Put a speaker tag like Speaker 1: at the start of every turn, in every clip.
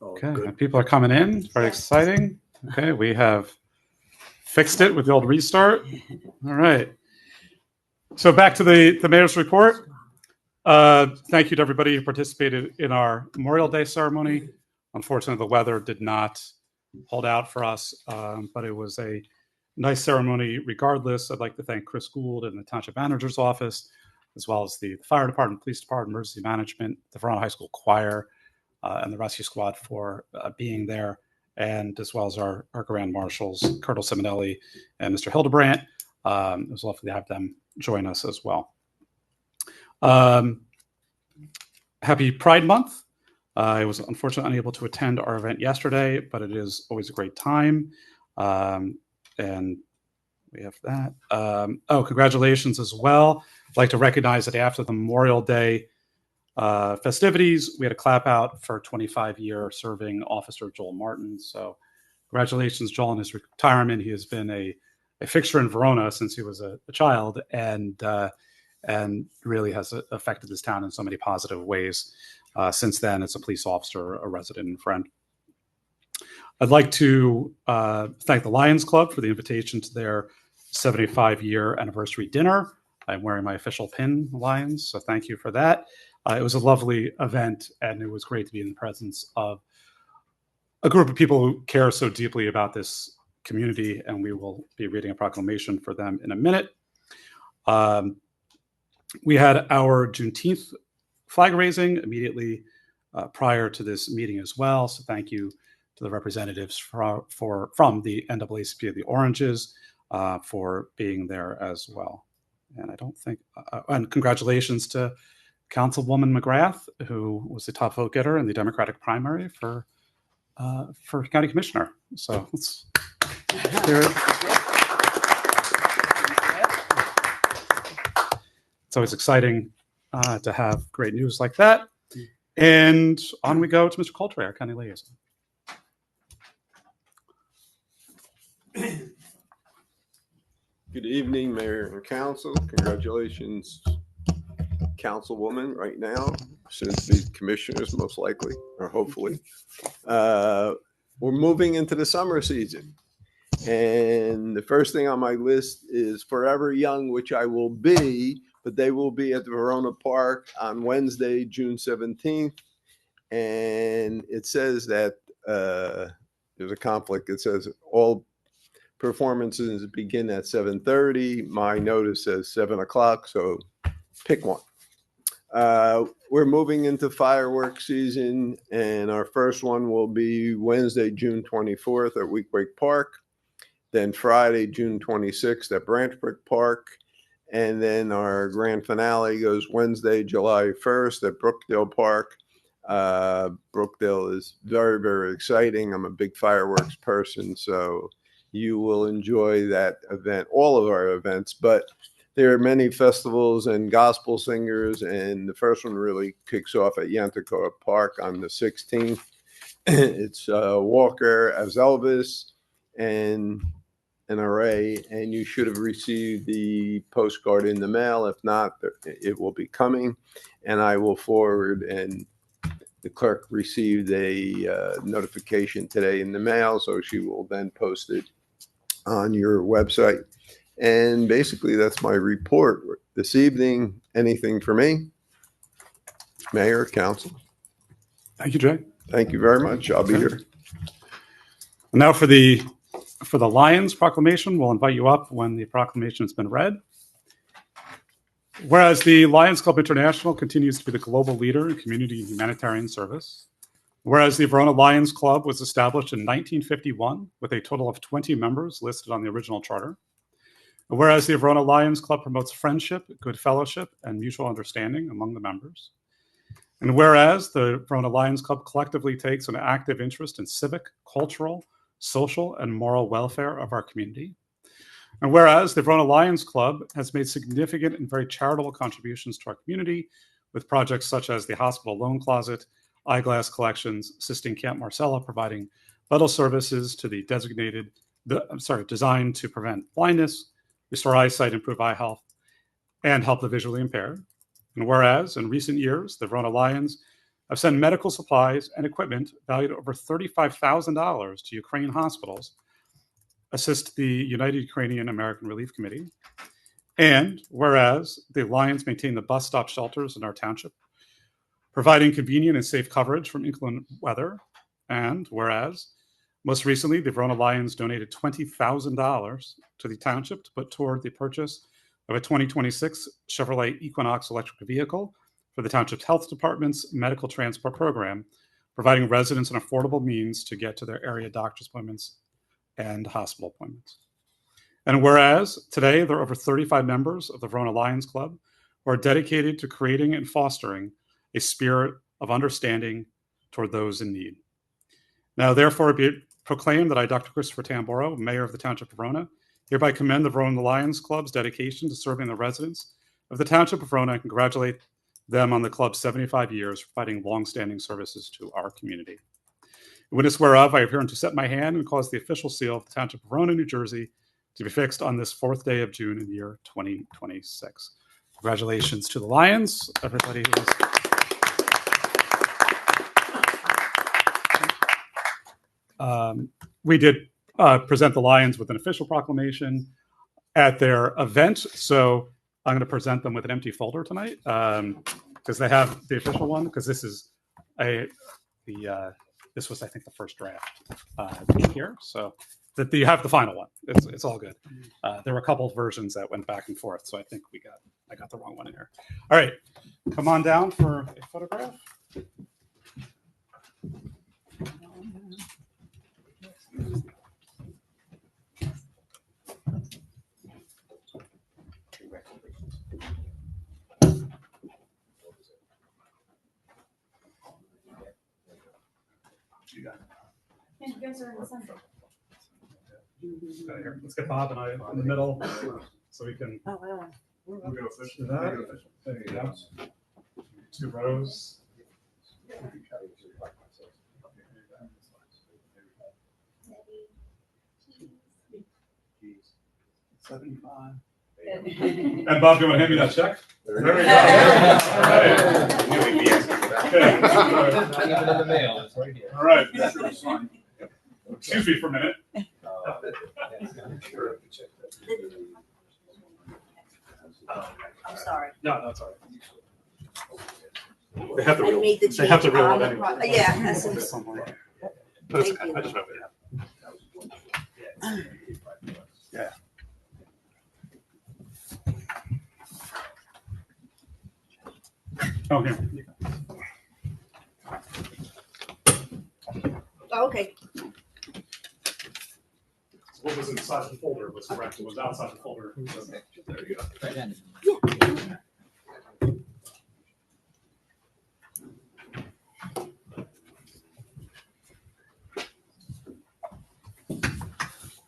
Speaker 1: Okay, and people are coming in. Very exciting. Okay, we have fixed it with the old restart. All right. So back to the mayor's report. Thank you to everybody who participated in our Memorial Day ceremony. Unfortunately, the weather did not hold out for us, but it was a nice ceremony regardless. I'd like to thank Chris Gould and the Township Manager's Office, as well as the Fire Department, Police Department, Emergency Management, the Verona High School Choir, and the Rescue Squad for being there, and as well as our Grand Marshals, Colonel Simonelli and Mr. Hildebrandt. It was lovely to have them join us as well. Happy Pride Month. I was unfortunately unable to attend our event yesterday, but it is always a great time. And we have that. Congratulations as well. I'd like to recognize that after the Memorial Day festivities, we had a clap out for 25-year serving Officer Joel Martin. So congratulations, Joel, on his retirement. He has been a fixture in Verona since he was a child, and really has affected this town in so many positive ways since then as a police officer, a resident, and friend. I'd like to thank the Lions Club for the invitation to their 75-year anniversary dinner. I'm wearing my official pin, Lions, so thank you for that. It was a lovely event, and it was great to be in the presence of a group of people who care so deeply about this community, and we will be reading a proclamation for them in a minute. We had our Juneteenth flag raising immediately prior to this meeting as well, so thank you to the representatives from the NAACP of the Oranges for being there as well. And I don't think, and congratulations to Councilwoman McGrath, who was the top vote getter in the Democratic primary for county commissioner. So let's hear it. It's always exciting to have great news like that. And on we go to Mr. Coltrane, our county liaison.
Speaker 2: Good evening, Mayor and Council. Congratulations, Councilwoman, right now, soon to be commissioners, most likely, or hopefully. We're moving into the summer season. And the first thing on my list is Forever Young, which I will be, but they will be at the Verona Park on Wednesday, June 17th. And it says that there's a conflict. It says all performances begin at 7:30. My notice says 7 o'clock, so pick one. We're moving into fireworks season, and our first one will be Wednesday, June 24th at Weequahic Park, then Friday, June 26th at Branchbrook Park, and then our grand finale goes Wednesday, July 1st at Brookdale Park. Brookdale is very, very exciting. I'm a big fireworks person, so you will enjoy that event, all of our events, but there are many festivals and gospel singers, and the first one really kicks off at Yantacoa Park on the 16th. It's Walker as Elvis and an array, and you should have received the postcard in the mail. If not, it will be coming, and I will forward, and the clerk received a notification today in the mail, so she will then post it on your website. And basically, that's my report this evening. Anything for me? Mayor, Council.
Speaker 1: Thank you, Jay.
Speaker 2: Thank you very much. I'll be here.
Speaker 1: Now for the Lions proclamation, we'll invite you up when the proclamation has been read. Whereas the Lions Club International continues to be the global leader in community and humanitarian service. Whereas the Verona Lions Club was established in 1951 with a total of 20 members listed on the original charter. Whereas the Verona Lions Club promotes friendship, good fellowship, and mutual understanding among the members. And whereas the Verona Lions Club collectively takes an active interest in civic, cultural, social, and moral welfare of our community. And whereas the Verona Lions Club has made significant and very charitable contributions to our community with projects such as the Hospital Loan Closet, eyeglass collections, assisting Camp Marcella, providing vital services to the designed to prevent blindness, restore eyesight, improve eye health, and help the visually impaired. And whereas in recent years, the Verona Lions have sent medical supplies and equipment valued at over $35,000 to Ukraine hospitals, assist the United Ukrainian American Relief Committee. And whereas the Lions maintain the bus stop shelters in our township, providing convenient and safe coverage from inclement weather. And whereas most recently, the Verona Lions donated $20,000 to the township to put toward the purchase of a 2026 Chevrolet Equinox electric vehicle for the township's health department's medical transport program, providing residents an affordable means to get to their area doctor's appointments and hospital appointments. And whereas today there are over 35 members of the Verona Lions Club who are dedicated to creating and fostering a spirit of understanding toward those in need. Now, therefore, be it proclaimed that I, Dr. Christopher Tamboro, Mayor of the Township of Verona, hereby commend the Verona Lions Club's dedication to serving the residents of the Township of Verona and congratulate them on the club's 75 years, providing longstanding services to our community. In witness whereof, I have hereunto set my hand and caused the official seal of the Township of Verona, New Jersey, to be fixed on this 4th day of June in the year 2026. Congratulations to the Lions, everybody who was. We did present the Lions with an official proclamation at their event, so I'm going to present them with an empty folder tonight because they have the official one. Because this is this was, I think, the first draft here, so that you have the final one. It's all good. There were a couple of versions that went back and forth, so I think I got the wrong one in here. All right, come on down for a photograph.
Speaker 3: And you guys are in the center.
Speaker 1: Here, let's get Bob and I in the middle so we can.
Speaker 3: Oh, wow.
Speaker 1: We'll go official. There you go. 2 rows. 75. And Bob, do you want to hand me that check? There we go. All right. Excuse me for a minute.
Speaker 3: I'm sorry.
Speaker 1: No, that's all right. They have to
Speaker 3: I made the
Speaker 1: they have to
Speaker 3: change
Speaker 1: reel
Speaker 3: on
Speaker 1: it
Speaker 3: the
Speaker 1: anyway.
Speaker 3: Yeah, that's
Speaker 1: It's somewhere. But it's
Speaker 3: Thank
Speaker 1: okay.
Speaker 3: you.
Speaker 1: I just wrote it down. Yeah. Oh, here.
Speaker 3: Oh, okay.
Speaker 1: What was inside the folder was correct. What was outside the folder. There you go.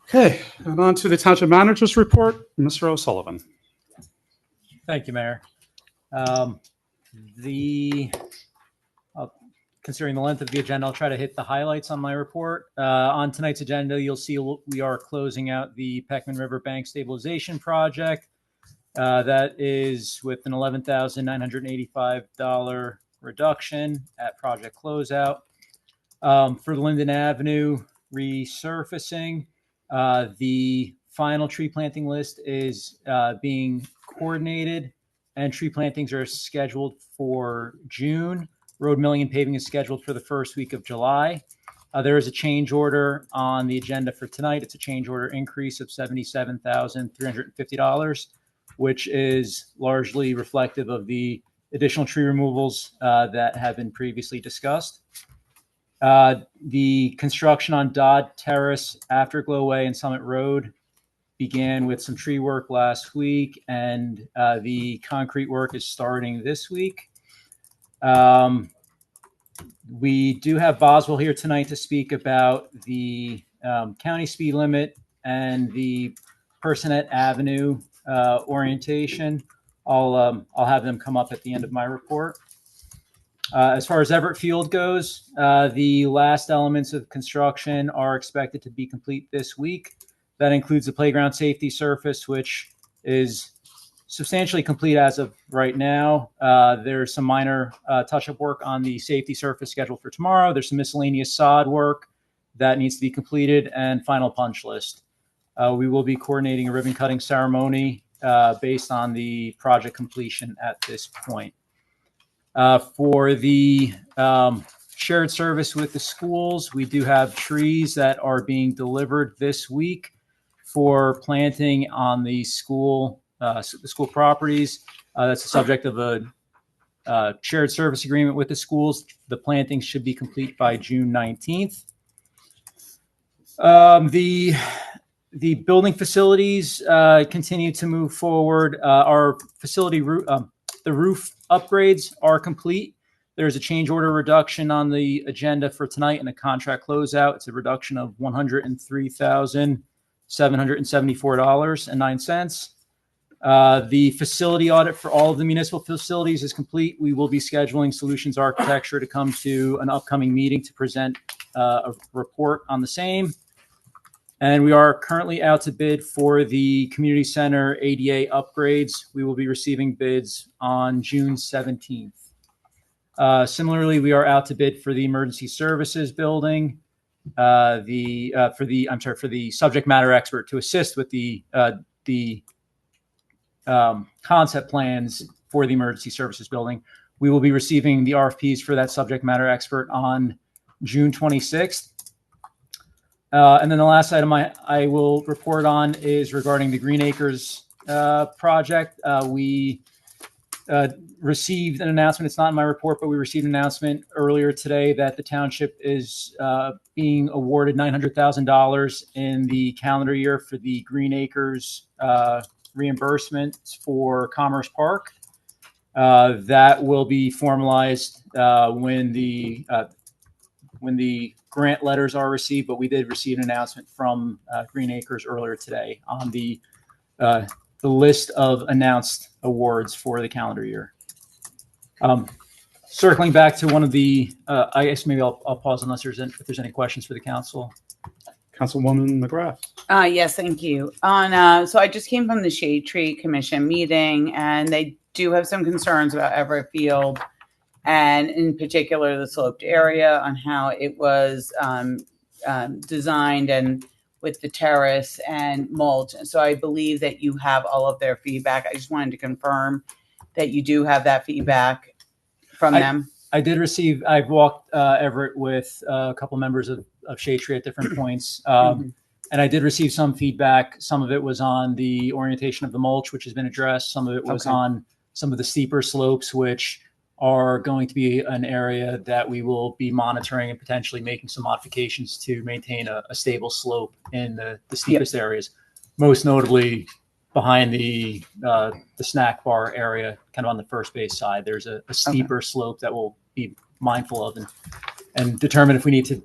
Speaker 1: Okay, and on to the Township Manager's Report, Mr. O'Sullivan.
Speaker 4: Thank you, Mayor. Considering the length of the agenda, I'll try to hit the highlights on my report. On tonight's agenda, you'll see we are closing out the Peckman River Bank Stabilization Project. That is with an $11,985 reduction at project closeout. For Linden Avenue resurfacing, the final tree planting list is being coordinated, and tree plantings are scheduled for June. Road milling and paving is scheduled for the first week of July. There is a change order on the agenda for tonight. It's a change order increase of $77,350, which is largely reflective of the additional tree removals that have been previously discussed. The construction on Dodd Terrace, Afterglow Way, and Summit Road began with some tree work last week, and the concrete work is starting this week. We do have Boswell here tonight to speak about the county speed limit and the Personette Avenue orientation. I'll have them come up at the end of my report. As far as Everett Field goes, the last elements of construction are expected to be complete this week. That includes the playground safety surface, which is substantially complete as of right now. There's some minor touch-up work on the safety surface scheduled for tomorrow. There's some miscellaneous sod work that needs to be completed, and final punch list. We will be coordinating a ribbon cutting ceremony based on the project completion at this point. For the shared service with the schools, we do have trees that are being delivered this week for planting on the school properties. That's the subject of a shared service agreement with the schools. The planting should be complete by June 19th. The building facilities continue to move forward. Our facility the roof upgrades are complete. There's a change order reduction on the agenda for tonight and a contract closeout. It's a reduction of $103,774.09. The facility audit for all of the municipal facilities is complete. We will be scheduling Solutions Architecture to come to an upcoming meeting to present a report on the same. And we are currently out to bid for the community center ADA upgrades. We will be receiving bids on June 17th. Similarly, we are out to bid for the emergency services building, for the subject matter expert to assist with the concept plans for the emergency services building. We will be receiving the RFPs for that subject matter expert on June 26th. And then the last item I will report on is regarding the Green Acres project. We received an announcement. It's not in my report, but we received an announcement earlier today that the township is being awarded $900,000 in the calendar year for the Green Acres reimbursement for Commerce Park. That will be formalized when the grant letters are received, but we did receive an announcement from Green Acres earlier today on the list of announced awards for the calendar year. Circling back to one of the, I guess maybe I'll pause unless if there's any questions for the council.
Speaker 1: Councilwoman McGrath.
Speaker 5: Yes, thank you. So I just came from the Shade Tree Commission meeting, and they do have some concerns about Everett Field, and in particular the sloped area on how it was designed and with the terrace and mulch. So I believe that you have all of their feedback. I just wanted to confirm that you do have that feedback from them.
Speaker 4: I did receive, I've walked Everett with a couple members of Shade Tree at different points. And I did receive some feedback. Some of it was on the orientation of the mulch, which has been addressed. Some of it was on some of the steeper slopes, which are going to be an area that we will be monitoring and potentially making some modifications to maintain a stable slope in the steepest areas, most notably behind the snack bar area, kind of on the first base side. There's a steeper slope that we'll be mindful of and determine if we need to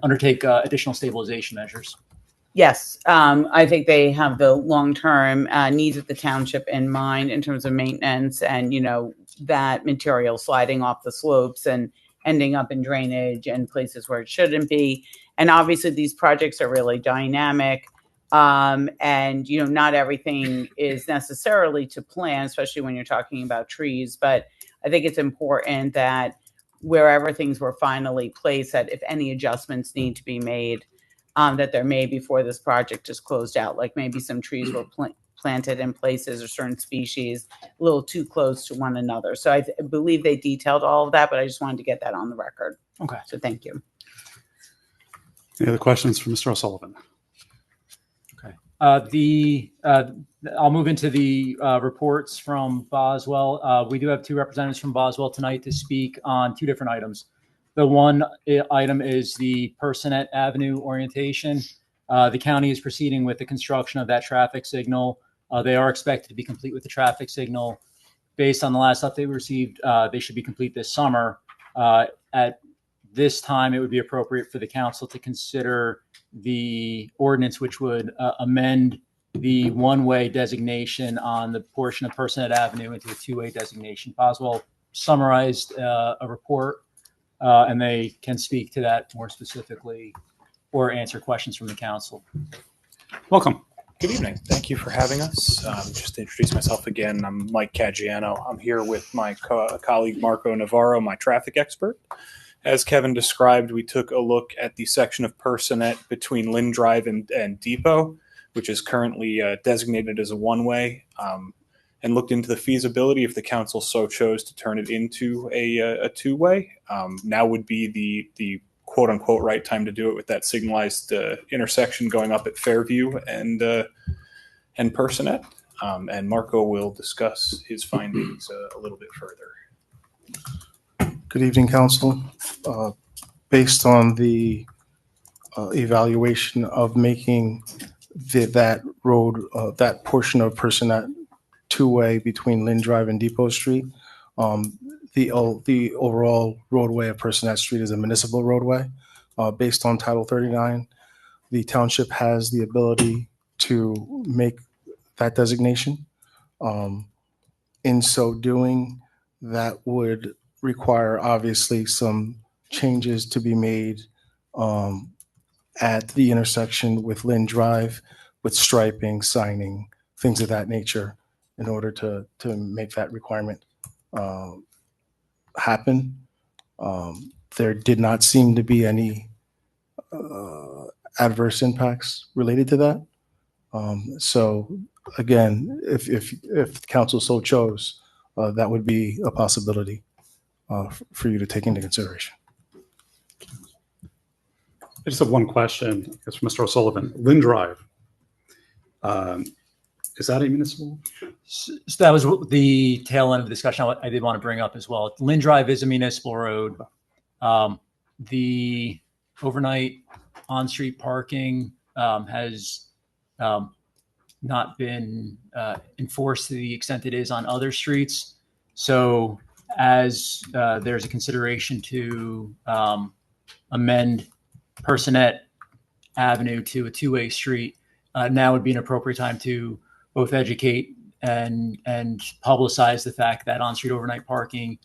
Speaker 4: undertake additional stabilization measures.
Speaker 5: Yes, I think they have the long-term needs of the township in mind in terms of maintenance and, that material sliding off the slopes and ending up in drainage and places where it shouldn't be. And obviously these projects are really dynamic. And, not everything is necessarily to plan, especially when you're talking about trees. But I think it's important that wherever things were finally placed, that if any adjustments need to be made, that they're made before this project is closed out. Like maybe some trees were planted in places or certain species a little too close to one another. So I believe they detailed all of that, but I just wanted to get that on the record.
Speaker 4: Okay.
Speaker 5: So thank you.
Speaker 1: Any other questions for Mr. O'Sullivan?
Speaker 4: Okay. I'll move into the reports from Boswell. We do have two representatives from Boswell tonight to speak on two different items. The one item is the Personette Avenue orientation. The county is proceeding with the construction of that traffic signal. They are expected to be complete with the traffic signal. Based on the last update we received, they should be complete this summer. At this time, it would be appropriate for the council to consider the ordinance which would amend the one-way designation on the portion of Personette Avenue into a two-way designation. Boswell summarized a report, and they can speak to that more specifically or answer questions from the council.
Speaker 1: Welcome.
Speaker 6: Good evening. Thank you for having us. Just to introduce myself again, I'm Mike Caggiano. I'm here with my colleague Marco Navarro, my traffic expert. As Kevin described, we took a look at the section of Personet between Lynn Drive and Depot, which is currently designated as a one-way, and looked into the feasibility if the council so chose to turn it into a two-way. Now would be the quote-unquote right time to do it with that signalized intersection going up at Fairview and Personet. And Marco will discuss his findings a little bit further.
Speaker 7: Good evening, Council. Based on the evaluation of making that road, that portion of Personet two-way between Lynn Drive and Depot Street, the overall roadway of Personet Street is a municipal roadway. Based on Title 39, the township has the ability to make that designation. In so doing, that would require obviously some changes to be made at the intersection with Lynn Drive, with striping, signing, things of that nature, in order to make that requirement happen. There did not seem to be any adverse impacts related to that. So again, if council so chose, that would be a possibility for you to take into consideration.
Speaker 1: I just have one question. It's from Mr. O'Sullivan. Lynn Drive. Is that a municipal?
Speaker 4: So that was the tail end of the discussion I did want to bring up as well. Lynn Drive is a municipal road. The overnight on-street parking has not been enforced to the extent it is on other streets. So as there's a consideration to amend Personet Avenue to a two-way street, now would be an appropriate time to both educate and publicize the fact that on-street overnight parking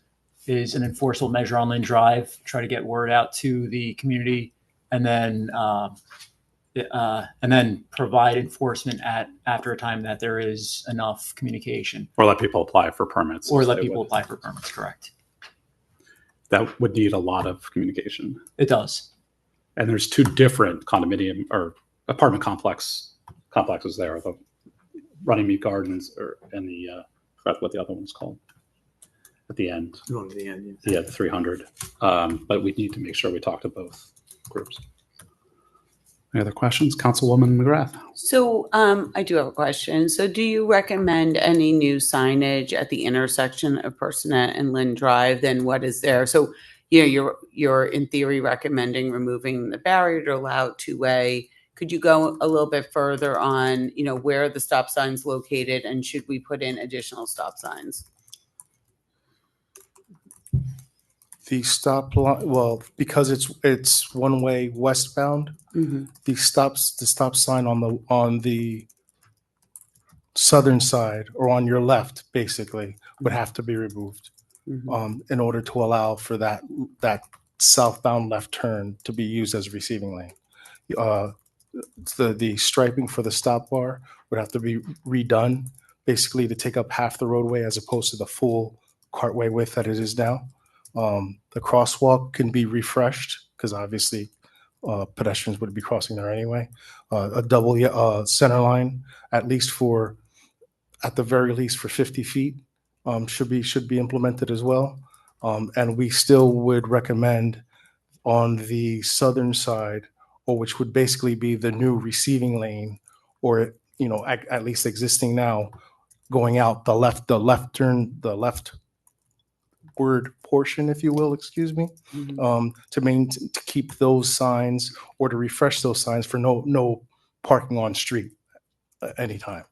Speaker 4: is an enforceable measure on Lynn Drive, try to get word out to the community, and then provide enforcement after a time that there is enough communication.
Speaker 1: Or let people apply for permits.
Speaker 4: Or let people apply for permits, correct.
Speaker 1: That would need a lot of communication.
Speaker 4: It does.
Speaker 1: And there's two different condominium or apartment complexes there, the Runnymede Gardens and the, I forgot what the other one's called at the end.
Speaker 8: Going to the end.
Speaker 1: Yeah, the 300. But we need to make sure we talk to both groups. Any other questions? Councilwoman McGrath.
Speaker 5: So I do have a question. So do you recommend any new signage at the intersection of Personet and Lynn Drive? Then what is there? So you're in theory recommending removing the barrier to allow two-way. Could you go a little bit further on, where the stop sign's located, and should we put in additional stop signs?
Speaker 7: The stop line, well, because it's one way westbound, the stop sign on the southern side or on your left basically would have to be removed in order to allow for that southbound left turn to be used as a receiving lane. The striping for the stop bar would have to be redone basically to take up half the roadway as opposed to the full cartway width that it is now. The crosswalk can be refreshed because obviously pedestrians would be crossing there anyway. A double center line, at the very least for 50 feet, should be implemented as well. And we still would recommend on the southern side, or which would basically be the new receiving lane, or at least existing now, going out the leftward portion, if you will, excuse me, to keep those signs or to refresh those signs for no parking on street anytime.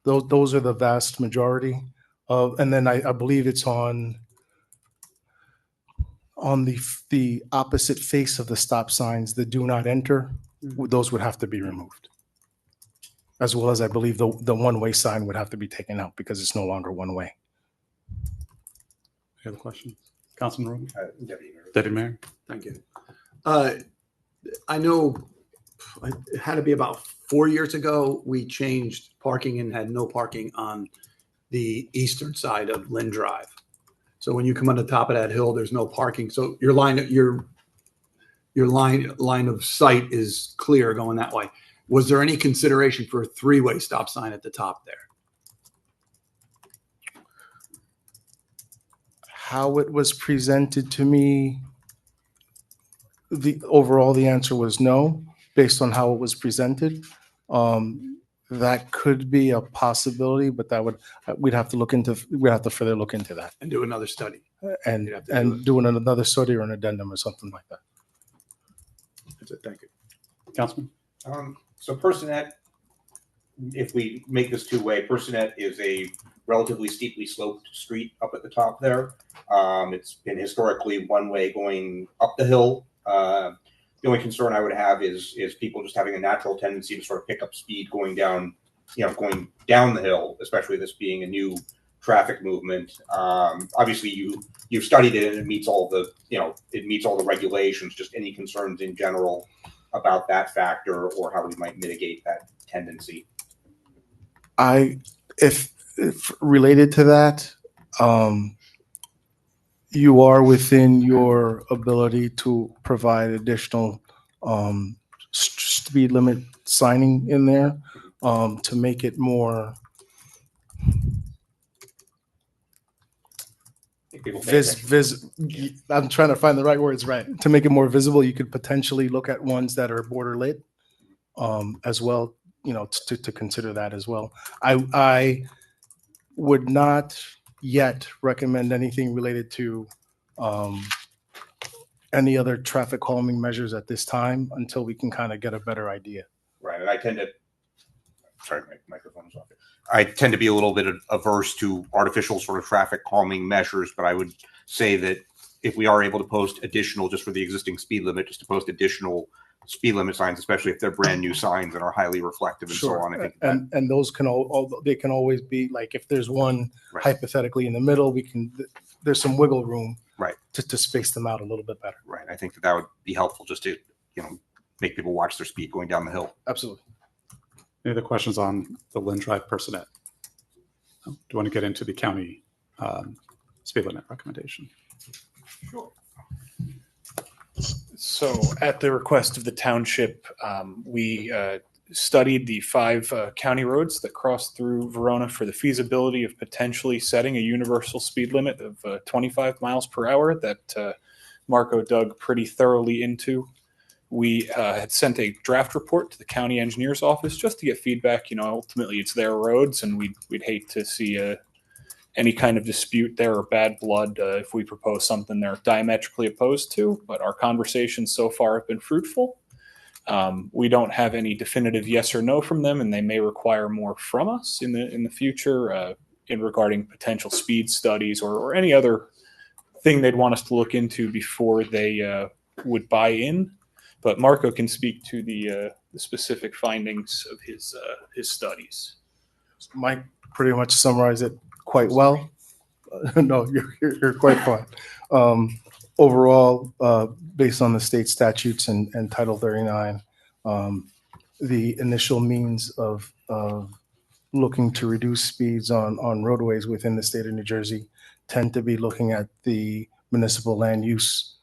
Speaker 7: Those are the vast majority of, and then I believe it's on the opposite face of the stop signs, the do not enter, those would have to be removed. As well as I believe the one-way sign would have to be taken out because it's no longer one way.
Speaker 1: Any other questions? Councilman Rowe?
Speaker 8: Deputy Mayor.
Speaker 1: Deputy Mayor?
Speaker 8: Thank you. I know it had to be about 4 years ago, we changed parking and had no parking on the eastern side of Lynn Drive. So when you come on the top of that hill, there's no parking. So your line of sight is clear going that way. Was there any consideration for a three-way stop sign at the top there?
Speaker 7: How it was presented to me, the answer was no, based on how it was presented. That could be a possibility, but we'd have to further look into that
Speaker 8: And do another study.
Speaker 7: and
Speaker 8: You'd have to do
Speaker 7: do another study or an addendum or something like that.
Speaker 8: That's it. Thank you.
Speaker 1: Councilman?
Speaker 9: So Personet, if we make this two-way, Personet is a relatively steeply sloped street up at the top there. It's been historically one way going up the hill. The only concern I would have is people just having a natural tendency to sort of pick up speed going down the hill, especially this being a new traffic movement. Obviously, you've studied it and it meets all the regulations. Just any concerns in general about that factor or how we might mitigate that tendency.
Speaker 7: If related to that, you are within your ability to provide additional speed limit signing in there to make it more I'm trying to find the right words, right? To make it more visible, you could potentially look at ones that are border lit as well, to consider that as well. I would not yet recommend anything related to any other traffic calming measures at this time until we can kind of get a better idea.
Speaker 9: Right, and I tend to. Sorry, my microphone is off. I tend to be a little bit averse to artificial sort of traffic calming measures, but I would say that if we are able to post additional, just for the existing speed limit, just to post additional speed limit signs, especially if they're brand new signs and are highly reflective and
Speaker 7: Sure.
Speaker 9: so on. I think
Speaker 7: and those they can always be like, if there's one
Speaker 9: Right.
Speaker 7: hypothetically in the middle, there's some wiggle room
Speaker 9: Right.
Speaker 7: to space them out a little bit better.
Speaker 9: Right. I think that would be helpful just to, make people watch their speed going down the hill.
Speaker 7: Absolutely.
Speaker 1: Any other questions on the Lynn Drive Personet? Do you want to get into the county speed limit recommendation?
Speaker 6: Sure. So, at the request of the township, we studied the 5 county roads that cross through Verona for the feasibility of potentially setting a universal speed limit of 25 miles per hour that Marco dug pretty thoroughly into. We had sent a draft report to the county engineer's office just to get feedback. Ultimately it's their roads, and we'd hate to see any kind of dispute there or bad blood if we propose something they're diametrically opposed to. But our conversations so far have been fruitful. We don't have any definitive yes or no from them, and they may require more from us in the future in regarding potential speed studies or any other thing they'd want us to look into before they would buy in. But Marco can speak to the specific findings of his studies.
Speaker 7: Mike pretty much summarized it quite well. No, you're quite fine. Overall, based on the state statutes and Title 39, the initial means of looking to reduce speeds on roadways within the state of New Jersey tend to be looking at the municipal land use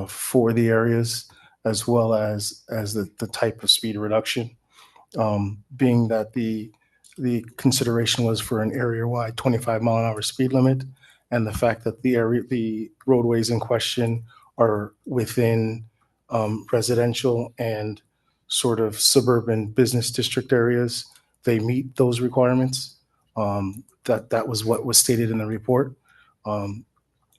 Speaker 7: for the areas, as well as the type of speed reduction, being that the consideration was for an area-wide 25-mile-an-hour speed limit, and the fact that the roadways in question are within residential and sort of suburban business district areas, they meet those requirements. That was what was stated in the report.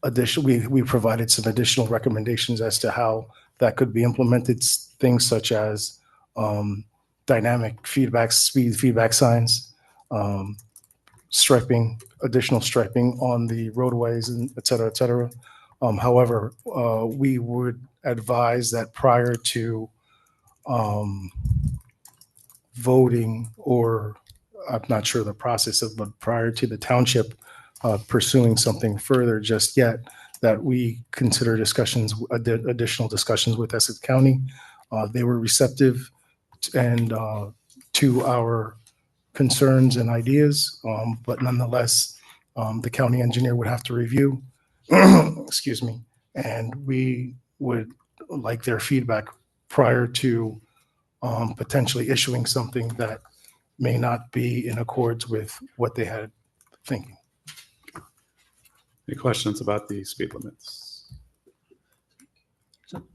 Speaker 7: Additionally, we provided some additional recommendations as to how that could be implemented, things such as dynamic feedback, speed feedback signs, striping, additional striping on the roadways, and et cetera, et cetera. However, we would advise that prior to voting, or I'm not sure the process of, but prior to the township pursuing something further just yet, that we consider additional discussions with Essex County. They were receptive and to our concerns and ideas, but nonetheless, the county engineer would have to review, excuse me, and we would like their feedback prior to potentially issuing something that may not be in accords with what they had thinking.
Speaker 1: Any questions about the speed limits?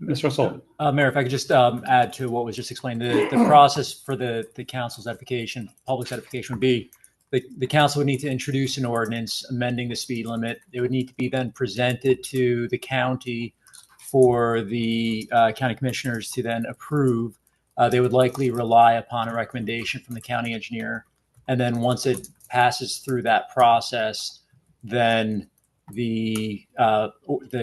Speaker 1: Mr. Sullivan.
Speaker 4: Mayor, if I could just add to what was just explained, the process for the council's edification, public's edification would be the council would need to introduce an ordinance amending the speed limit. It would need to be then presented to the county for the county commissioners to then approve. They would likely rely upon a recommendation from the county engineer. And then once it passes through that process, then the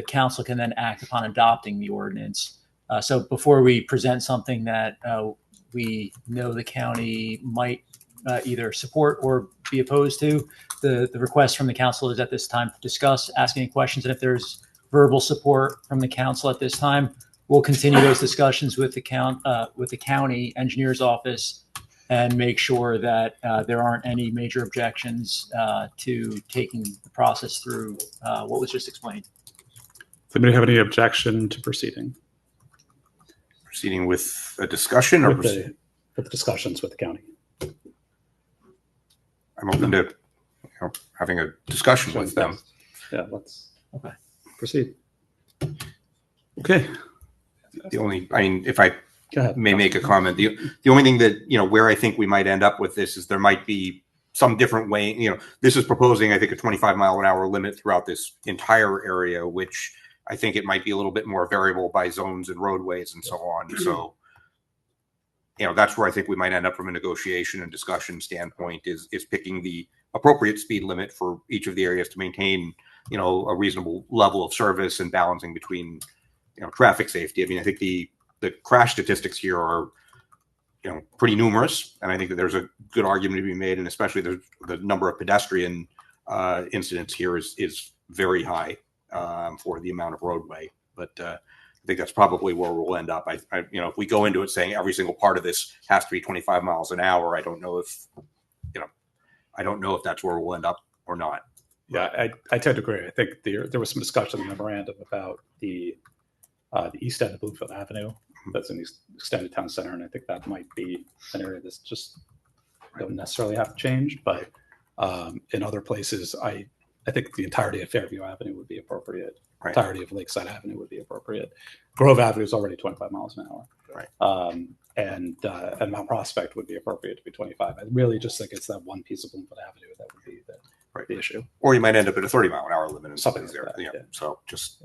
Speaker 4: council can then act upon adopting the ordinance. So before we present something that we know the county might either support or be opposed to, the request from the council is at this time to discuss, ask any questions, and if there's verbal support from the council at this time, we'll continue those discussions with the county engineer's office and make sure that there aren't any major objections to taking the process through what was just explained.
Speaker 1: Does anybody have any objection to proceeding?
Speaker 9: Proceeding with a discussion or
Speaker 1: with the discussions with the county?
Speaker 9: I'm open to having a discussion with them.
Speaker 1: Yeah, let's proceed. Okay.
Speaker 9: The only, I mean, if I
Speaker 1: Go ahead.
Speaker 9: may make a comment, the only thing that, where I think we might end up with this is there might be some different way, this is proposing, I think, a 25-mile-an-hour limit throughout this entire area, which I think it might be a little bit more variable by zones and roadways and so on. So, that's where I think we might end up from a negotiation and discussion standpoint is picking the appropriate speed limit for each of the areas to maintain, a reasonable level of service and balancing between, traffic safety. I mean, I think the crash statistics here are, pretty numerous, and I think that there's a good argument to be made, and especially the number of pedestrian incidents here is very high for the amount of roadway. But I think that's probably where we'll end up. If we go into it saying every single part of this has to be 25 miles an hour, I don't know if that's where we'll end up or not.
Speaker 1: Yeah, I tend to agree. I think there was some discussion in the memorandum about the east end of Bloomfield Avenue. That's in the extended town center, and I think that might be an area that's just don't necessarily have to change. But in other places, I think the entirety of Fairview Avenue would be appropriate.
Speaker 9: Right.
Speaker 1: Entirety of Lakeside Avenue would be appropriate. Grove Avenue is already 25 miles an hour.
Speaker 9: Right.
Speaker 1: And Mount Prospect would be appropriate to be 25. I really just think it's that one piece of Bloomfield Avenue that would be the issue.
Speaker 9: Or you might end up at a 30-mile-an-hour limit in
Speaker 1: Something
Speaker 9: there.
Speaker 1: like that, yeah.
Speaker 9: So just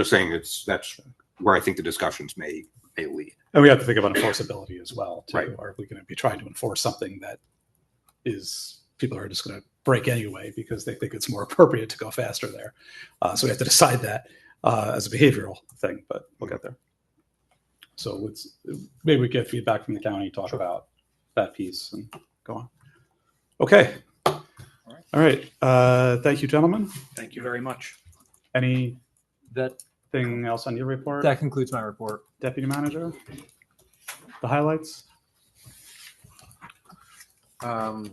Speaker 9: saying that's where I think the discussions may lead.
Speaker 1: And we have to think about enforceability as well, too.
Speaker 9: Right.
Speaker 1: Or if we're going to be trying to enforce something that is people are just going to break anyway because they think it's more appropriate to go faster there. So we have to decide that as a behavioral thing, but we'll get there. So maybe we get feedback from the county, talk about that piece, and go on. Okay. All right. Thank you, gentlemen.
Speaker 6: Thank you very much.
Speaker 1: Anything else on your report?
Speaker 4: That concludes my report.
Speaker 1: Deputy Manager, the highlights?
Speaker 10: Up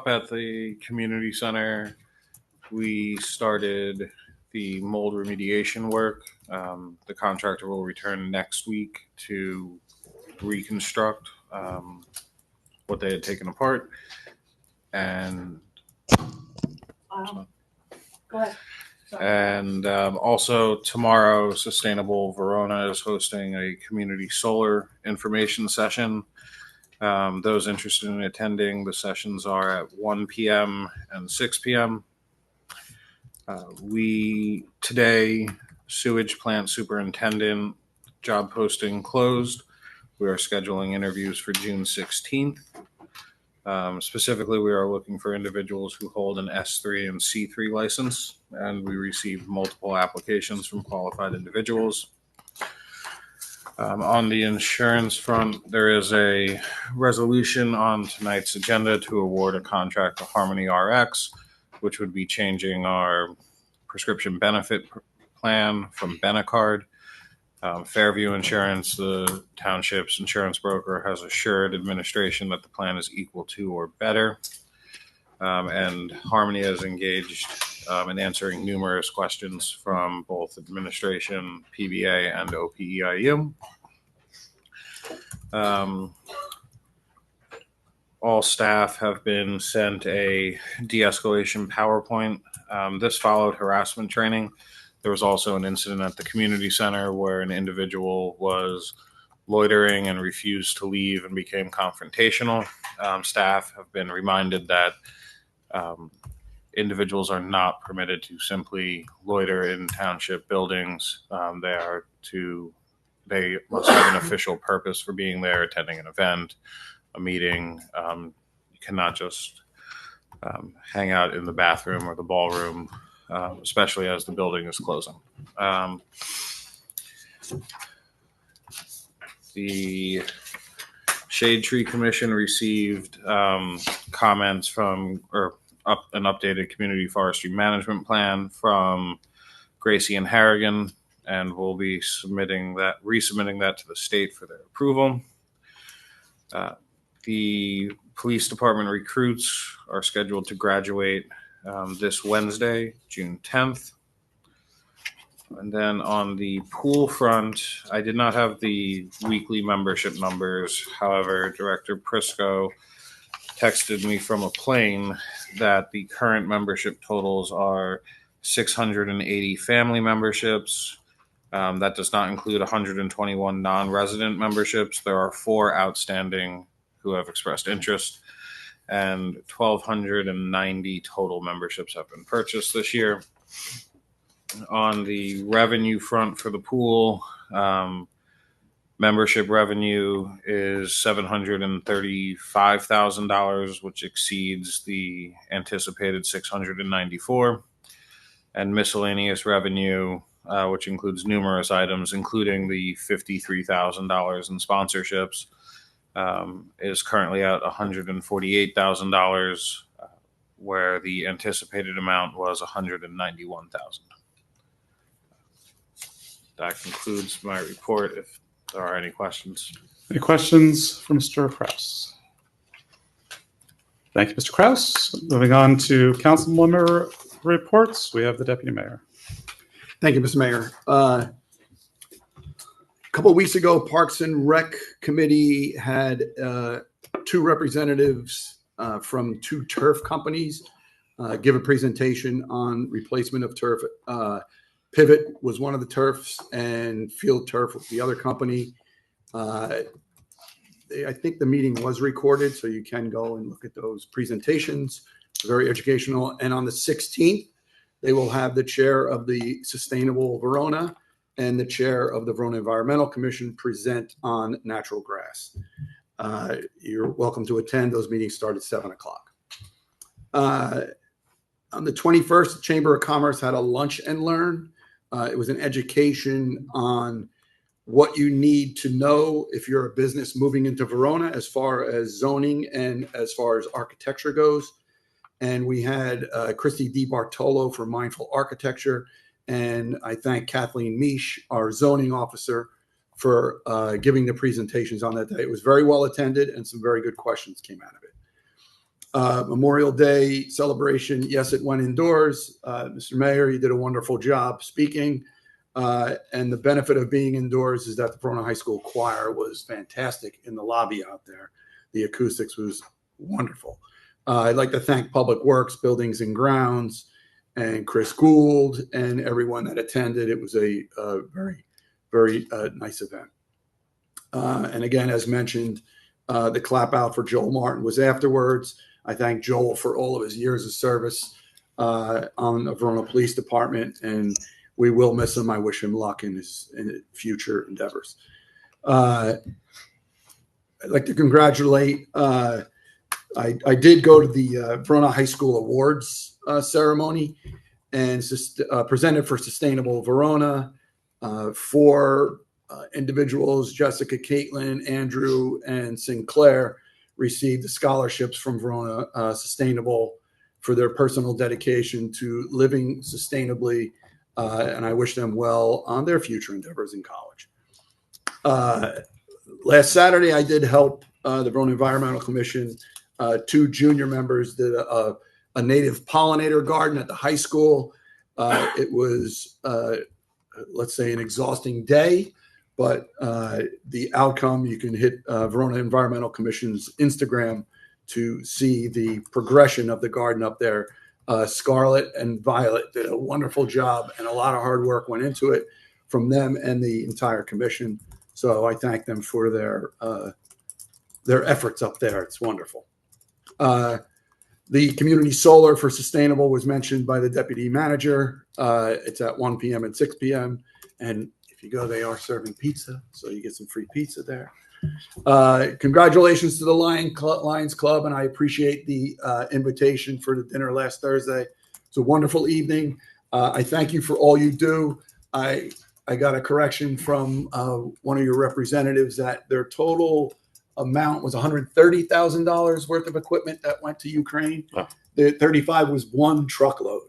Speaker 10: at the community center, we started the mold remediation work. The contractor will return next week to reconstruct what they had taken apart. And
Speaker 3: Go ahead.
Speaker 10: And also tomorrow, Sustainable Verona is hosting a community solar information session. Those interested in attending, the sessions are at 1 p.m. and 6 p.m. Today, sewage plant superintendent job posting closed. We are scheduling interviews for June 16th. Specifically, we are looking for individuals who hold an S3 and C3 license, and we received multiple applications from qualified individuals. On the insurance front, there is a resolution on tonight's agenda to award a contract to Harmony RX, which would be changing our prescription benefit plan from Benecard Fairview Insurance, the township's insurance broker, has assured administration that the plan is equal to or better. And Harmony has engaged in answering numerous questions from both administration, PBA, and OPEIU. All staff have been sent a de-escalation PowerPoint. This followed harassment training. There was also an incident at the community center where an individual was loitering and refused to leave and became confrontational. Staff have been reminded that individuals are not permitted to simply loiter in township buildings. They must have an official purpose for being there, attending an event, a meeting. You cannot just hang out in the bathroom or the ballroom, especially as the building is closing. The Shade Tree Commission received comments from, or an updated community forestry management plan from Gracie and Harrigan, and we'll be resubmitting that to the state for their approval. The police department recruits are scheduled to graduate this Wednesday, June 10th. And then on the pool front, I did not have the weekly membership numbers. However, Director Prisco texted me from a plane that the current membership totals are 680 family memberships. That does not include 121 non-resident memberships. There are 4 outstanding who have expressed interest, and 1,290 total memberships have been purchased this year. On the revenue front for the pool, membership revenue is $735,000, which exceeds the anticipated $694,000, and miscellaneous revenue, which includes numerous items, including the $53,000 in sponsorships, is currently at $148,000, where the anticipated amount was $191,000. That concludes my report. If there are any questions.
Speaker 1: Any questions for Mr. Kraus? Thank you, Mr. Kraus. Moving on to council member reports. We have the deputy mayor.
Speaker 8: Thank you, Mr. Mayor. A couple of weeks ago, Parks and Rec Committee had 2 representatives from 2 turf companies give a presentation on replacement of turf. Pivot was one of the turfs, and Field Turf was the other company. I think the meeting was recorded, so you can go and look at those presentations. Very educational. And on the 16th, they will have the chair of the Sustainable Verona and the chair of the Verona Environmental Commission present on natural grass. You're welcome to attend. Those meetings start at 7 o'clock. On the 21st, the Chamber of Commerce had a lunch and learn. It was an education on what you need to know if you're a business moving into Verona as far as zoning and as far as architecture goes. And we had Christy DiBartolo for Mindful Architecture. And I thank Kathleen Misch, our zoning officer, for giving the presentations on that day. It was very well attended and some very good questions came out of it. Memorial Day celebration. Yes, it went indoors. Mr. Mayor, you did a wonderful job speaking. And the benefit of being indoors is that the Verona High School choir was fantastic in the lobby out there. The acoustics was wonderful. I'd like to thank Public Works, Buildings and Grounds, and Chris Gould and everyone that attended. It was a very, very nice event. And again, as mentioned, the clap out for Joel Martin was afterwards. I thank Joel for all of his years of service on the Verona Police Department, and we will miss him. I wish him luck in his future endeavors. I'd like to congratulate. I did go to the Verona High School Awards ceremony and presented for Sustainable Verona. 4 individuals, Jessica, Caitlin, Andrew, and Sinclair, received the scholarships from Verona Sustainable for their personal dedication to living sustainably. And I wish them well on their future endeavors in college. Last Saturday, I did help the Verona Environmental Commission. 2 junior members did a native pollinator garden at the high school. It was, let's say, an exhausting day, but the outcome, you can hit Verona Environmental Commission's Instagram to see the progression of the garden up there. Scarlett and Violet did a wonderful job, and a lot of hard work went into it from them and the entire commission. So I thank them for their efforts up there. It's wonderful. The community solar for sustainable was mentioned by the deputy manager. It's at 1 p.m. and 6 p.m. And if you go, they are serving pizza, so you get some free pizza there. Congratulations to the Lions Club, and I appreciate the invitation for the dinner last Thursday. It's a wonderful evening. I thank you for all you do. I got a correction from one of your representatives that their total amount was $130,000 worth of equipment that went to Ukraine.
Speaker 1: Wow.
Speaker 8: The 35 was one truckload.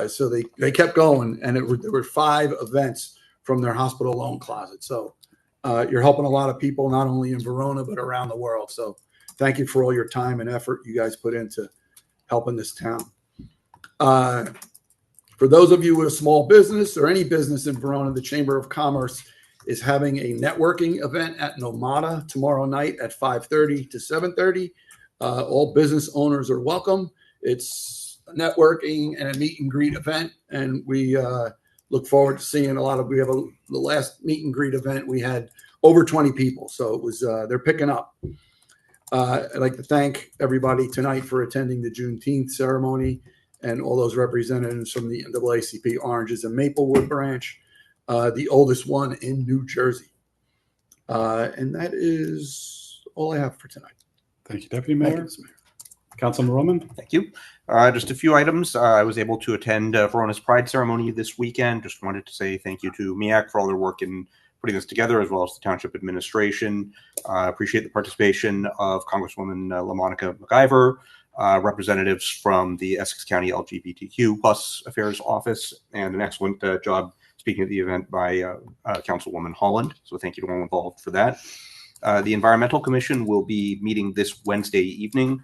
Speaker 8: So they kept going, and there were 5 events from their hospital loan closet. So you're helping a lot of people, not only in Verona, but around the world. So thank you for all your time and effort you guys put into helping this town. For those of you with a small business or any business in Verona, the Chamber of Commerce is having a networking event at Nomada tomorrow night at 5:30 to 7:30. All business owners are welcome. It's a networking and a meet and greet event, and we look forward to seeing the last meet and greet event, we had over 20 people. So it was, they're picking up. I'd like to thank everybody tonight for attending the Juneteenth ceremony and all those representatives from the NAACP Oranges and Maplewood branch, the oldest one in New Jersey. And that is all I have for tonight.
Speaker 1: Thank you, Deputy Mayor.
Speaker 8: Thank you, Mr. Mayor.
Speaker 1: Councilman Roman.
Speaker 9: Thank you. Just a few items. I was able to attend Verona's Pride ceremony this weekend. Just wanted to say thank you to MEAC for all their work in putting this together, as well as the Township administration. Appreciate the participation of Congresswoman LaMonica McIver, representatives from the Essex County LGBTQ plus Affairs Office, and an excellent job speaking at the event by Councilwoman Holland. So thank you to all involved for that. The Environmental Commission will be meeting this Wednesday evening.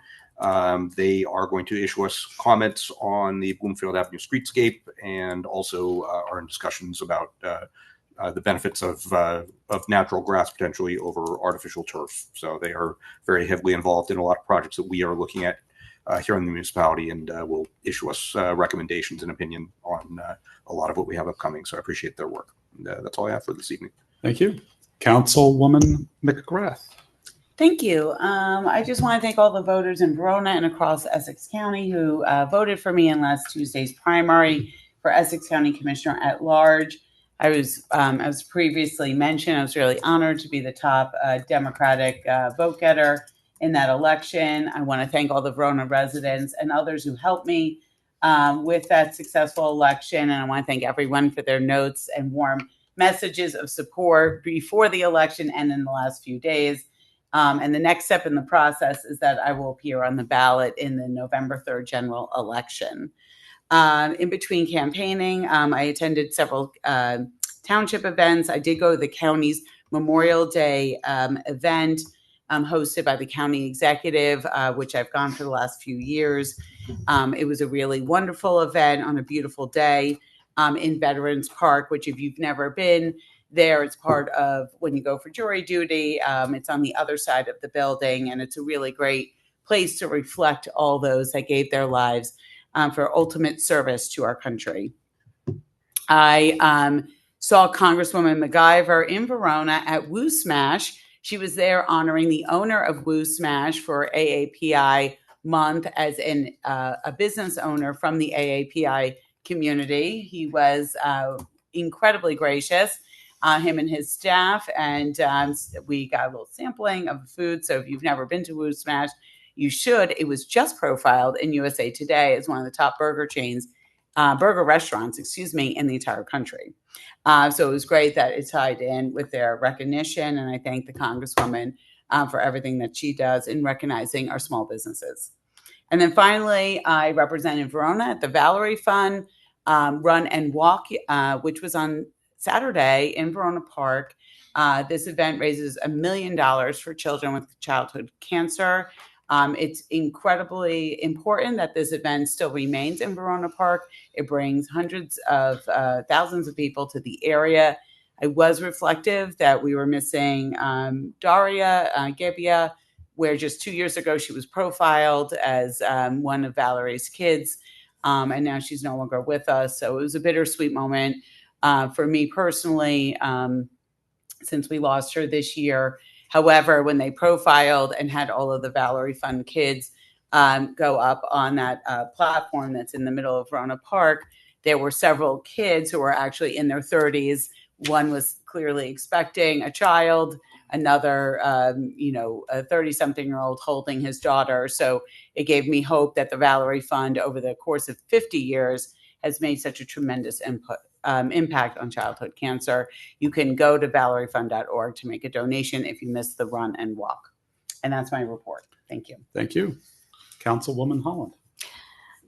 Speaker 9: They are going to issue us comments on the Bloomfield Avenue streetscape, and also are in discussions about the benefits of natural grass potentially over artificial turf. So they are very heavily involved in a lot of projects that we are looking at here in the municipality, and will issue us recommendations and opinion on a lot of what we have upcoming. So I appreciate their work. And, that's all I have for this evening.
Speaker 1: Thank you. Councilwoman McGrath.
Speaker 5: Thank you. I just want to thank all the voters in Verona and across Essex County who voted for me in last Tuesday's primary for Essex County Commissioner at Large. I was, as previously mentioned, I was really honored to be the top Democratic vote getter in that election. I want to thank all the Verona residents and others who helped me with that successful election. And I want to thank everyone for their notes and warm messages of support before the election and in the last few days. And the next step in the process is that I will appear on the ballot in the November 3rd general election. In between campaigning, I attended several township events. I did go to the county's Memorial Day event hosted by the county executive, which I've gone for the last few years. It was a really wonderful event on a beautiful day in Veterans Park, which if you've never been there, it's part of when you go for jury duty. It's on the other side of the building, and it's a really great place to reflect all those that gave their lives for ultimate service to our country. I saw Congresswoman McIver in Verona at Woo Smash. She was there honoring the owner of Woo Smash for AAPI month as a business owner from the AAPI community. He was incredibly gracious, him and his staff, and we got a little sampling of the food. So if you've never been to Woo Smash, you should. It was just profiled in USA Today as one of the top burger restaurants, in the entire country. So it was great that it tied in with their recognition, and I thank the Congresswoman for everything that she does in recognizing our small businesses. And then finally, I represented Verona at the Valerie Fund Run and Walk, which was on Saturday in Verona Park. This event raises $1 million for children with childhood cancer. It's incredibly important that this event still remains in Verona Park. It brings hundreds of thousands of people to the area. I was reflective that we were missing Daria Gebbia, where just 2 years ago she was profiled as one of Valerie's kids, and now she's no longer with us. So it was a bittersweet moment for me personally, since we lost her this year. However, when they profiled and had all of the Valerie Fund kids go up on that platform that's in the middle of Verona Park, there were several kids who were actually in their 30s. One was clearly expecting a child, another, a 30-something-year-old holding his daughter. So it gave me hope that the Valerie Fund over the course of 50 years has made such a tremendous impact on childhood cancer. You can go to valeriefund.org to make a donation if you missed the run and walk. And that's my report. Thank you.
Speaker 1: Thank you. Councilwoman Holland.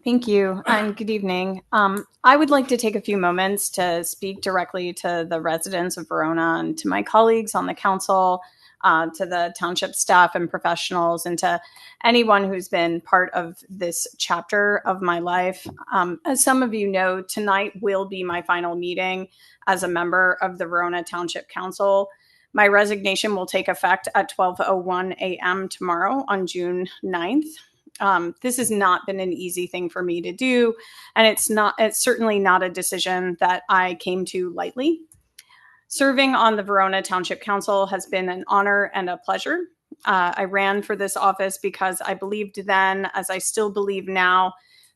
Speaker 11: Thank you, and good evening. I would like to take a few moments to speak directly to the residents of Verona and to my colleagues on the council, to the township staff and professionals, and to anyone who's been part of this chapter of my life. As some of you know, tonight will be my final meeting as a member of the Verona Township Council. My resignation will take effect at 12:01 a.m. tomorrow on June 9th. This has not been an easy thing for me to do, and it's certainly not a decision that I came to lightly. Serving on the Verona Township Council has been an honor and a pleasure. I ran for this office because I believed then, as I still believe now,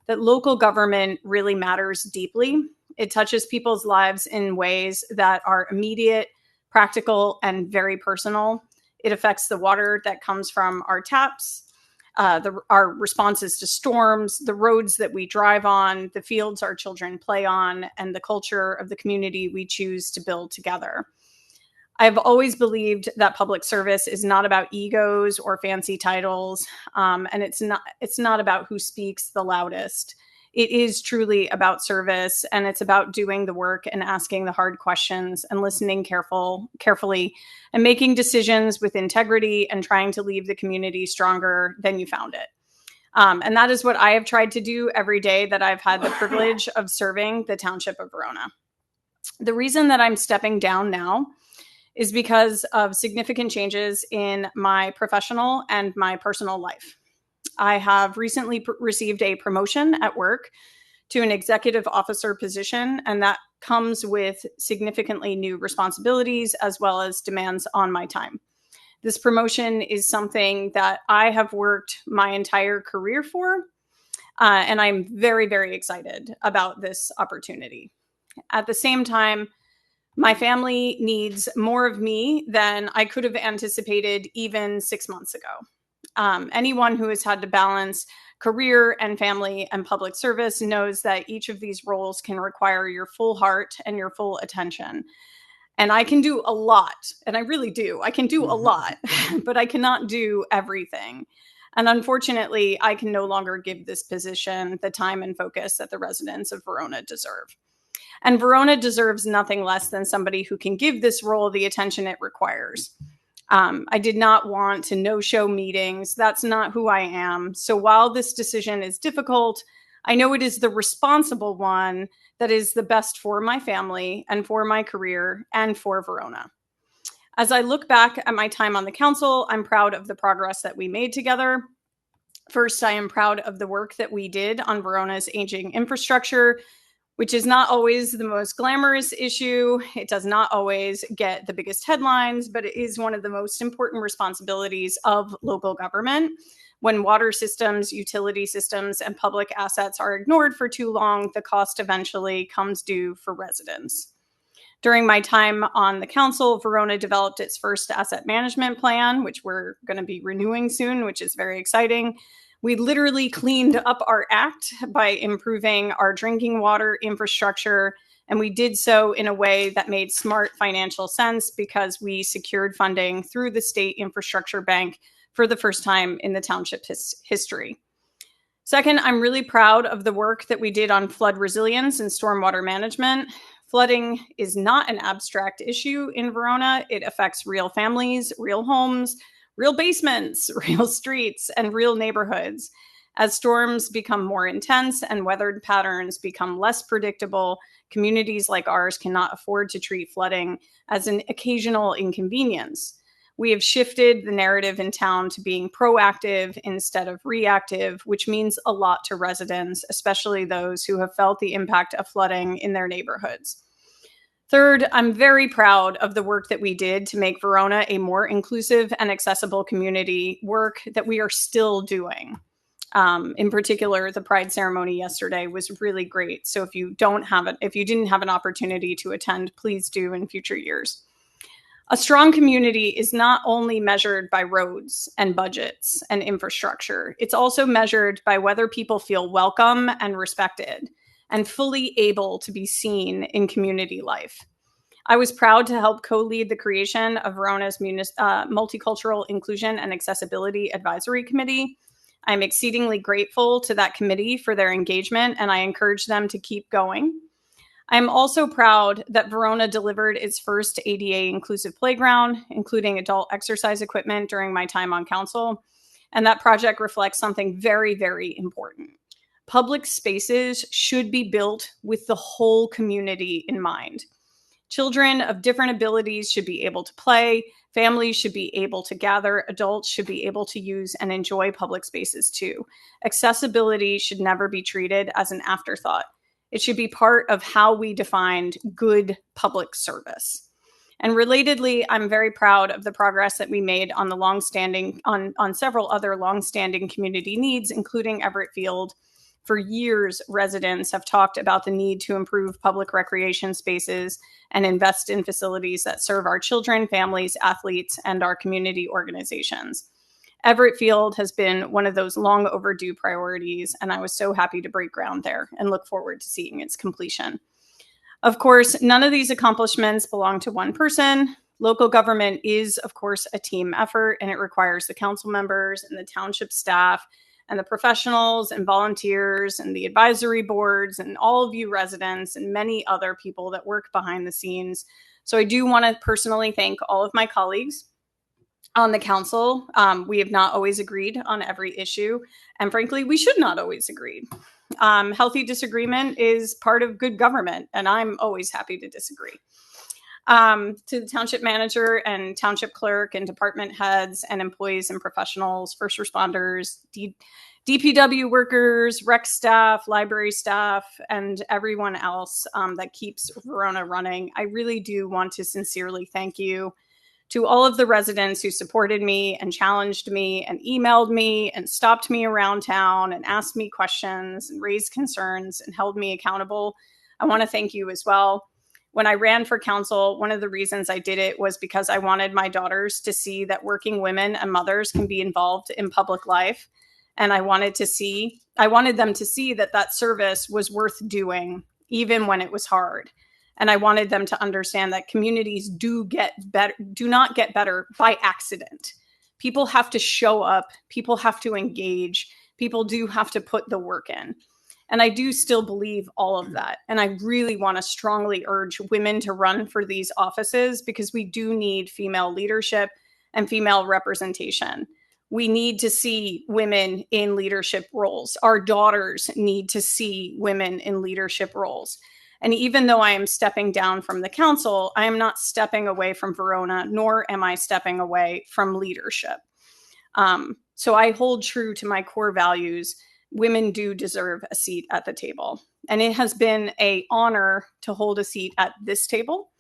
Speaker 11: that local government really matters deeply. It touches people's lives in ways that are immediate, practical, and very personal. It affects the water that comes from our taps, our responses to storms, the roads that we drive on, the fields our children play on, and the culture of the community we choose to build together. I've always believed that public service is not about egos or fancy titles, and it's not about who speaks the loudest. It is truly about service, and it's about doing the work and asking the hard questions and listening carefully and making decisions with integrity and trying to leave the community stronger than you found it. And that is what I have tried to do every day that I've had the privilege of serving the Township of Verona. The reason that I'm stepping down now is because of significant changes in my professional and my personal life. I have recently received a promotion at work to an executive officer position, and that comes with significantly new responsibilities as well as demands on my time. This promotion is something that I have worked my entire career for, and I'm very, very excited about this opportunity. At the same time, my family needs more of me than I could have anticipated even 6 months ago. Anyone who has had to balance career and family and public service knows that each of these roles can require your full heart and your full attention. And I can do a lot, and I really do. I can do a lot, but I cannot do everything. And unfortunately, I can no longer give this position the time and focus that the residents of Verona deserve. And Verona deserves nothing less than somebody who can give this role the attention it requires. I did not want to no-show meetings. That's not who I am. So while this decision is difficult, I know it is the responsible one that is the best for my family and for my career and for Verona. As I look back at my time on the council, I'm proud of the progress that we made together. First, I am proud of the work that we did on Verona's aging infrastructure, which is not always the most glamorous issue. It does not always get the biggest headlines, but it is one of the most important responsibilities of local government. When water systems, utility systems, and public assets are ignored for too long, the cost eventually comes due for residents. During my time on the council, Verona developed its first asset management plan, which we're going to be renewing soon, which is very exciting. We literally cleaned up our act by improving our drinking water infrastructure, and we did so in a way that made smart financial sense because we secured funding through the State Infrastructure Bank for the first time in the township history. Second, I'm really proud of the work that we did on flood resilience and stormwater management. Flooding is not an abstract issue in Verona. It affects real families, real homes, real basements, real streets, and real neighborhoods. As storms become more intense and weather patterns become less predictable, communities like ours cannot afford to treat flooding as an occasional inconvenience. We have shifted the narrative in town to being proactive instead of reactive, which means a lot to residents, especially those who have felt the impact of flooding in their neighborhoods. Third, I'm very proud of the work that we did to make Verona a more inclusive and accessible community, work that we are still doing. In particular, the Pride ceremony yesterday was really great. So if you didn't have an opportunity to attend, please do in future years. A strong community is not only measured by roads and budgets and infrastructure, it's also measured by whether people feel welcome and respected and fully able to be seen in community life. I was proud to help co-lead the creation of Verona's Multicultural Inclusion and Accessibility Advisory Committee. I'm exceedingly grateful to that committee for their engagement, and I encourage them to keep going. I'm also proud that Verona delivered its first ADA inclusive playground, including adult exercise equipment during my time on council. And that project reflects something very, very important. Public spaces should be built with the whole community in mind. Children of different abilities should be able to play. Families should be able to gather. Adults should be able to use and enjoy public spaces too. Accessibility should never be treated as an afterthought. It should be part of how we defined good public service. And relatedly, I'm very proud of the progress that we made on on several other longstanding community needs, including Everett Field. For years, residents have talked about the need to improve public recreation spaces and invest in facilities that serve our children, families, athletes, and our community organizations. Everett Field has been one of those long overdue priorities, and I was so happy to break ground there and look forward to seeing its completion. Of course, none of these accomplishments belong to one person. Local government is, of course, a team effort, and it requires the council members and the township staff and the professionals and volunteers and the advisory boards and all of you residents and many other people that work behind the scenes. So I do want to personally thank all of my colleagues on the council. We have not always agreed on every issue, and frankly, we should not always agree. Healthy disagreement is part of good government, and I'm always happy to disagree. To the township manager and township clerk and department heads and employees and professionals, first responders, DPW workers, rec staff, library staff, and everyone else that keeps Verona running, I really do want to sincerely thank you. To all of the residents who supported me and challenged me and emailed me and stopped me around town and asked me questions and raised concerns and held me accountable, I want to thank you as well. When I ran for council, one of the reasons I did it was because I wanted my daughters to see that working women and mothers can be involved in public life. And I wanted them to see that that service was worth doing, even when it was hard. And I wanted them to understand that communities do not get better by accident. People have to show up. People have to engage. People do have to put the work in. And I do still believe all of that. And I really want to strongly urge women to run for these offices because we do need female leadership and female representation. We need to see women in leadership roles. Our daughters need to see women in leadership roles. And even though I am stepping down from the council, I am not stepping away from Verona, nor am I stepping away from leadership. So I hold true to my core values. Women do deserve a seat at the table. And it has been an honor to hold a seat at this table.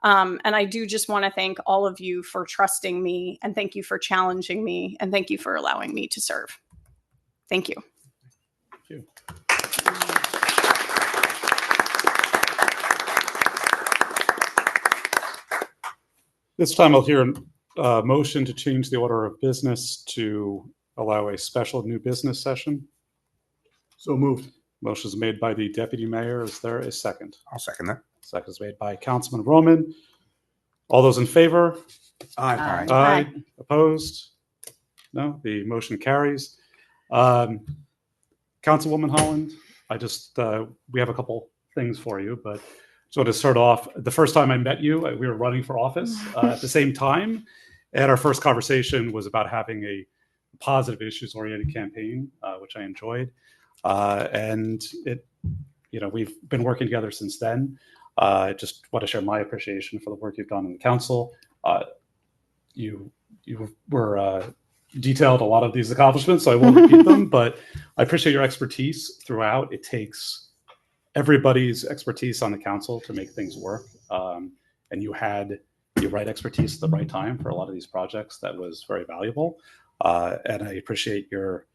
Speaker 11: And I do just want to thank all of you for trusting me, and thank you for challenging me, and thank you for allowing me to serve. Thank you.
Speaker 1: Thank you. This time I'll hear a motion to change the order of business to allow a special new business session.
Speaker 8: So moved.
Speaker 1: Motion is made by the deputy mayor. Is there a second?
Speaker 9: I'll second that.
Speaker 1: Second is made by Councilman Roman. All those in favor?
Speaker 8: Aye.
Speaker 1: Aye. Opposed? No, the motion carries. Councilwoman Holland, we have a couple things for you, but So to start off, the first time I met you, we were running for office at the same time. And our first conversation was about having a positive issues-oriented campaign, which I enjoyed. And we've been working together since then. I just want to share my appreciation for the work you've done in the council. You were detailed a lot of these accomplishments, so I won't repeat them, but I appreciate your expertise throughout. It takes everybody's expertise on the council to make things work. And you had the right expertise at the right time for a lot of these projects. That was very valuable. And I appreciate your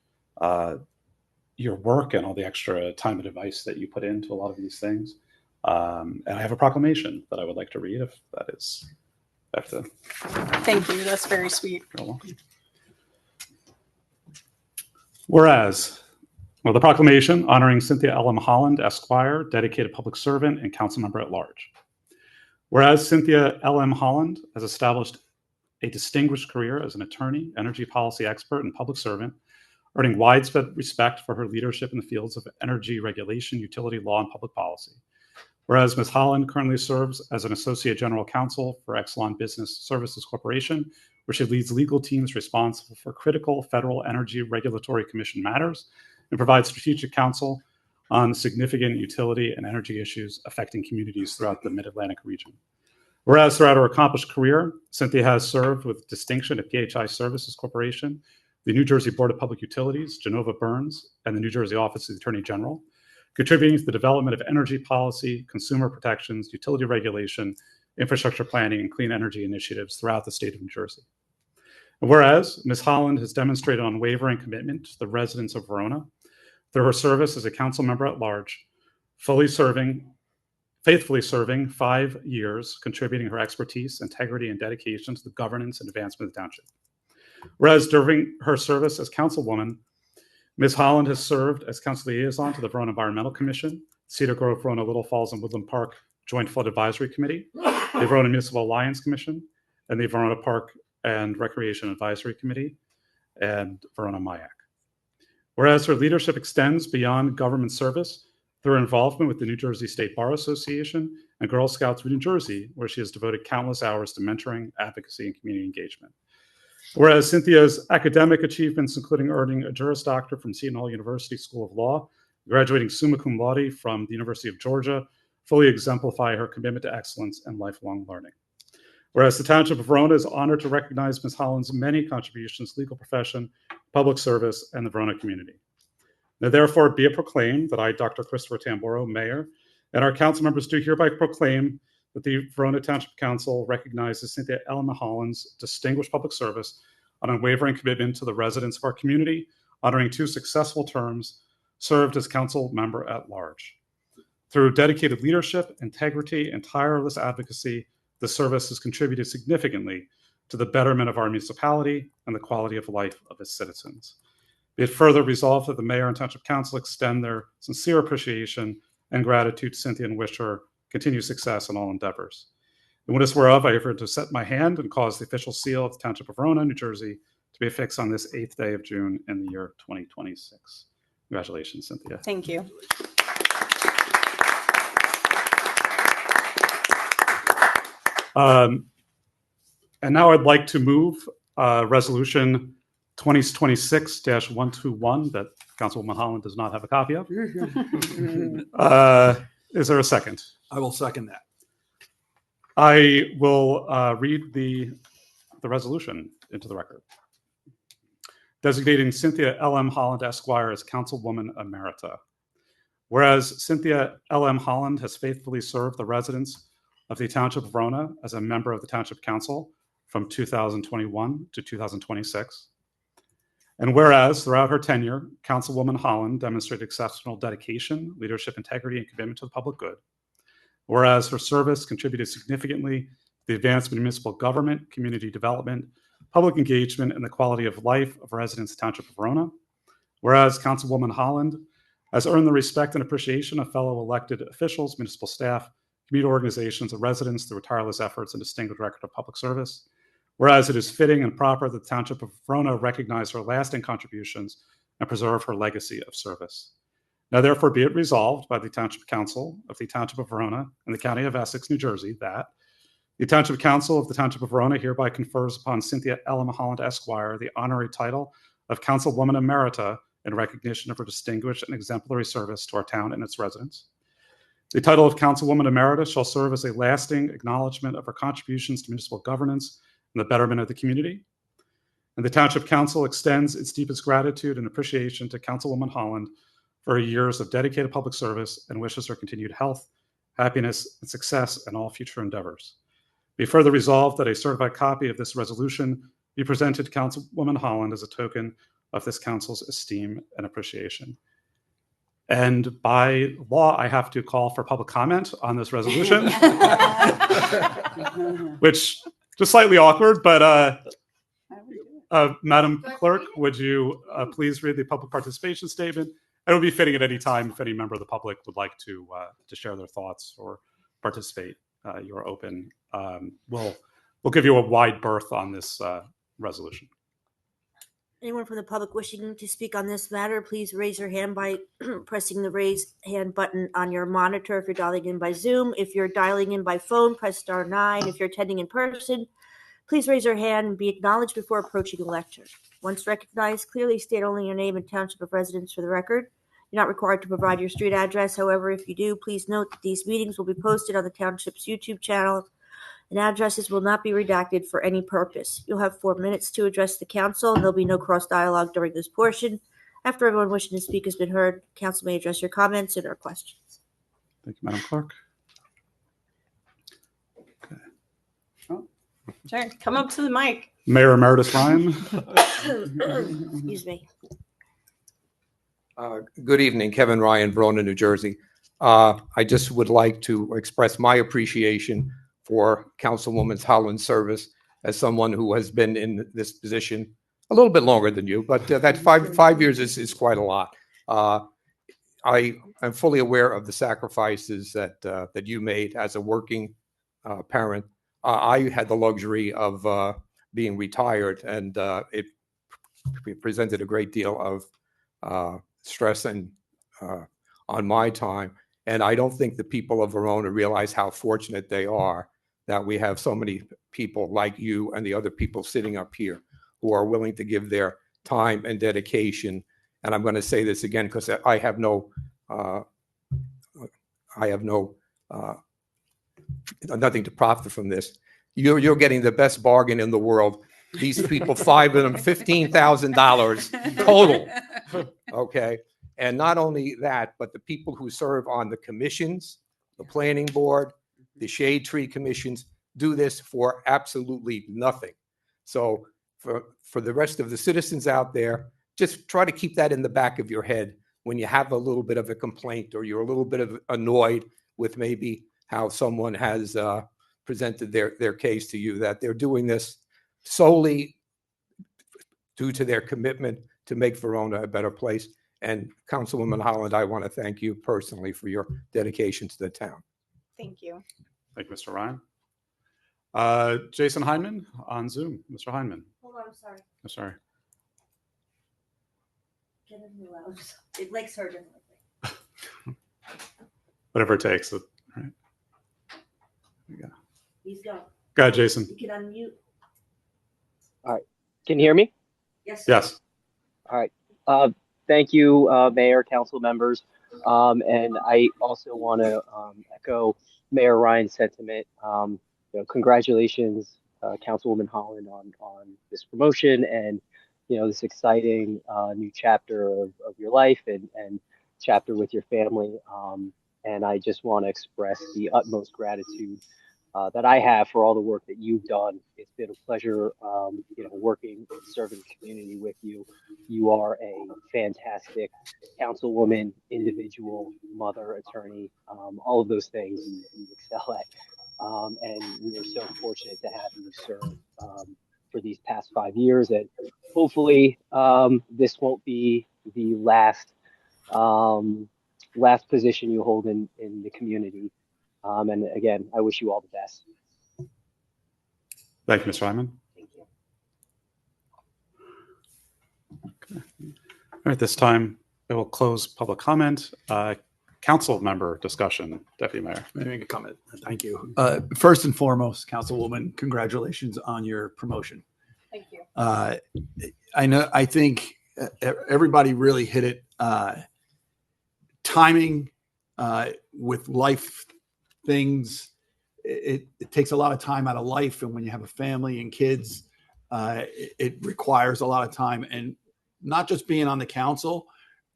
Speaker 1: work and all the extra time and advice that you put into a lot of these things. And I have a proclamation that I would like to read, if that is.
Speaker 11: Thank you. That's very sweet.
Speaker 1: Whereas, the proclamation honoring Cynthia L.M. Holland, Esquire, dedicated public servant and council member at large. Whereas Cynthia L.M. Holland has established a distinguished career as an attorney, energy policy expert, and public servant, earning widespread respect for her leadership in the fields of energy regulation, utility law, and public policy. Whereas Ms. Holland currently serves as an Associate General Counsel for Exelon Business Services Corporation, where she leads legal teams responsible for critical Federal Energy Regulatory Commission matters and provides strategic counsel on significant utility and energy issues affecting communities throughout the Mid-Atlantic region. Whereas throughout her accomplished career, Cynthia has served with distinction at PHI Services Corporation, the New Jersey Board of Public Utilities, Genova Burns, and the New Jersey Office of the Attorney General, contributing to the development of energy policy, consumer protections, utility regulation, infrastructure planning, and clean energy initiatives throughout the state of New Jersey. And whereas Ms. Holland has demonstrated unwavering commitment to the residents of Verona through her service as a council member at large, faithfully serving 5 years, contributing her expertise, integrity, and dedication to the governance and advancement of the township. Whereas during her service as councilwoman, Ms. Holland has served as council liaison to the Verona Environmental Commission, Cedar Grove, Verona, Little Falls, and Woodland Park Joint Flood Advisory Committee, the Verona Municipal Alliance Commission, and the Verona Park and Recreation Advisory Committee, and Verona MIAC. Whereas her leadership extends beyond government service through her involvement with the New Jersey State Bar Association and Girl Scouts of New Jersey, where she has devoted countless hours to mentoring, advocacy, and community engagement. Whereas Cynthia's academic achievements, including earning a Juris Doctor from Seton Hall University School of Law, graduating summa cum laude from the University of Georgia, fully exemplify her commitment to excellence and lifelong learning. Whereas the Township of Verona is honored to recognize Ms. Holland's many contributions to the legal profession, public service, and the Verona community. Now, therefore, be it proclaimed that I, Dr. Christopher Tamboro, Mayor, and our council members do hereby proclaim that the Verona Township Council recognizes Cynthia L.M. Holland's distinguished public service, an unwavering commitment to the residents of our community, honoring 2 successful terms, served as council member at large. Through dedicated leadership, integrity, and tireless advocacy, the service has contributed significantly to the betterment of our municipality and the quality of life of its citizens. Be it further resolved that the Mayor and Township Council extend their sincere appreciation and gratitude to Cynthia and wish her continued success in all endeavors. And witness whereof, I offer to set my hand and cause the official seal of the Township of Verona, New Jersey, to be affixed on this 8th day of June in the year 2026. Congratulations, Cynthia.
Speaker 11: Thank you.
Speaker 1: And now I'd like to move Resolution 2026-121 that Councilwoman Holland does not have a copy of. Is there a second?
Speaker 8: I will second that.
Speaker 1: I will read the resolution into the record. Designating Cynthia L.M. Holland, Esquire, as Councilwoman Emerita. Whereas Cynthia L.M. Holland has faithfully served the residents of the Township of Verona as a member of the Township Council from 2021 to 2026. And whereas throughout her tenure, Councilwoman Holland demonstrated exceptional dedication, leadership, integrity, and commitment to the public good. Whereas her service contributed significantly to the advancement of municipal government, community development, public engagement, and the quality of life of residents of the Township of Verona. Whereas Councilwoman Holland has earned the respect and appreciation of fellow elected officials, municipal staff, community organizations, and residents through tireless efforts and distinguished record of public service. Whereas it is fitting and proper that the Township of Verona recognize her lasting contributions and preserve her legacy of service. Now therefore be it resolved by the Township Council of the Township of Verona and the County of Essex, New Jersey, that the Township Council of the Township of Verona hereby confers upon Cynthia Ella Holland, Esquire, the honorary title of Councilwoman Emerita in recognition of her distinguished and exemplary service to our town and its residents. The title of Councilwoman Emerita shall serve as a lasting acknowledgement of her contributions to municipal governance and the betterment of the community. And the Township Council extends its deepest gratitude and appreciation to Councilwoman Holland for her years of dedicated public service and wishes her continued health, happiness, and success in all future endeavors. Be further resolved that a certified copy of this resolution be presented to Councilwoman Holland as a token of this council's esteem and appreciation. And by law, I have to call for public comment on this resolution, which is slightly awkward, but Madam Clerk, would you please read the public participation statement? It would be fitting at any time if any member of the public would like to share their thoughts or participate. You're open. We'll give you a wide berth on this resolution.
Speaker 3: Anyone from the public wishing to speak on this matter, please raise your hand by pressing the raise hand button on your monitor if you're dialing in by Zoom. If you're dialing in by phone, press star 9. If you're attending in person, please raise your hand and be acknowledged before approaching the lectern. Once recognized, clearly state only your name and township of residence for the record. You're not required to provide your street address. However, if you do, please note that these meetings will be posted on the township's YouTube channel, and addresses will not be redacted for any purpose. You'll have 4 minutes to address the council, and there'll be no cross dialogue during this portion. After everyone wishing to speak has been heard, council may address your comments and/or questions.
Speaker 1: Thank you, Madam Clerk.
Speaker 11: Sure. Come up to the mic.
Speaker 1: Mayor Emeritus Ryan.
Speaker 3: Excuse me.
Speaker 12: Good evening, Kevin Ryan, Verona, New Jersey. I just would like to express my appreciation for Councilwoman Holland's service as someone who has been in this position a little bit longer than you, but that five years is quite a lot. I am fully aware of the sacrifices that you made as a working parent. I had the luxury of being retired, and it presented a great deal of stress and on my time. And I don't think the people of Verona realize how fortunate they are that we have so many people like you and the other people sitting up here who are willing to give their time and dedication. And I'm going to say this again because I have nothing to profit from this. You're getting the best bargain in the world. These people, 5 of them, $15,000 total. Okay. And not only that, but the people who serve on the commissions, the planning board, the shade tree commissions, do this for absolutely nothing. So for the rest of the citizens out there, just try to keep that in the back of your head when you have a little bit of a complaint or you're a little bit of annoyed with maybe how someone has presented their case to you, that they're doing this solely due to their commitment to make Verona a better place. And Councilwoman Holland, I want to thank you personally for your dedication to the town.
Speaker 11: Thank you.
Speaker 1: Thank you, Mr. Ryan. Jason Heineman on Zoom. Mr. Heineman.
Speaker 3: Hold on, I'm sorry.
Speaker 1: I'm sorry.
Speaker 3: Get him loud. It likes her differently.
Speaker 1: Whatever it takes. All right. There we go.
Speaker 3: He's going.
Speaker 1: Go ahead, Jason.
Speaker 3: You can unmute.
Speaker 13: All right. Can you hear me?
Speaker 3: Yes.
Speaker 1: Yes.
Speaker 13: All right. Thank you, Mayor, council members. And I also want to echo Mayor Ryan's sentiment. Congratulations, Councilwoman Holland, on this promotion and, this exciting new chapter of your life and chapter with your family. And I just want to express the utmost gratitude that I have for all the work that you've done. It's been a pleasure, working and serving the community with you. You are a fantastic councilwoman, individual, mother, attorney, all of those things you excel at. And we are so fortunate to have you serve for these past 5 years. And hopefully this won't be the last position you hold in the community. And again, I wish you all the best.
Speaker 1: Thank you, Mr. Hyman.
Speaker 3: Thank you.
Speaker 1: Okay. All right, this time, I will close public comment. Council member discussion, Deputy Mayor.
Speaker 8: Let me make a comment. Thank you. First and foremost, Councilwoman, congratulations on your promotion.
Speaker 11: Thank you.
Speaker 8: I think everybody really hit it. Timing with life things, it takes a lot of time out of life. And when you have a family and kids, it requires a lot of time. And not just being on the council,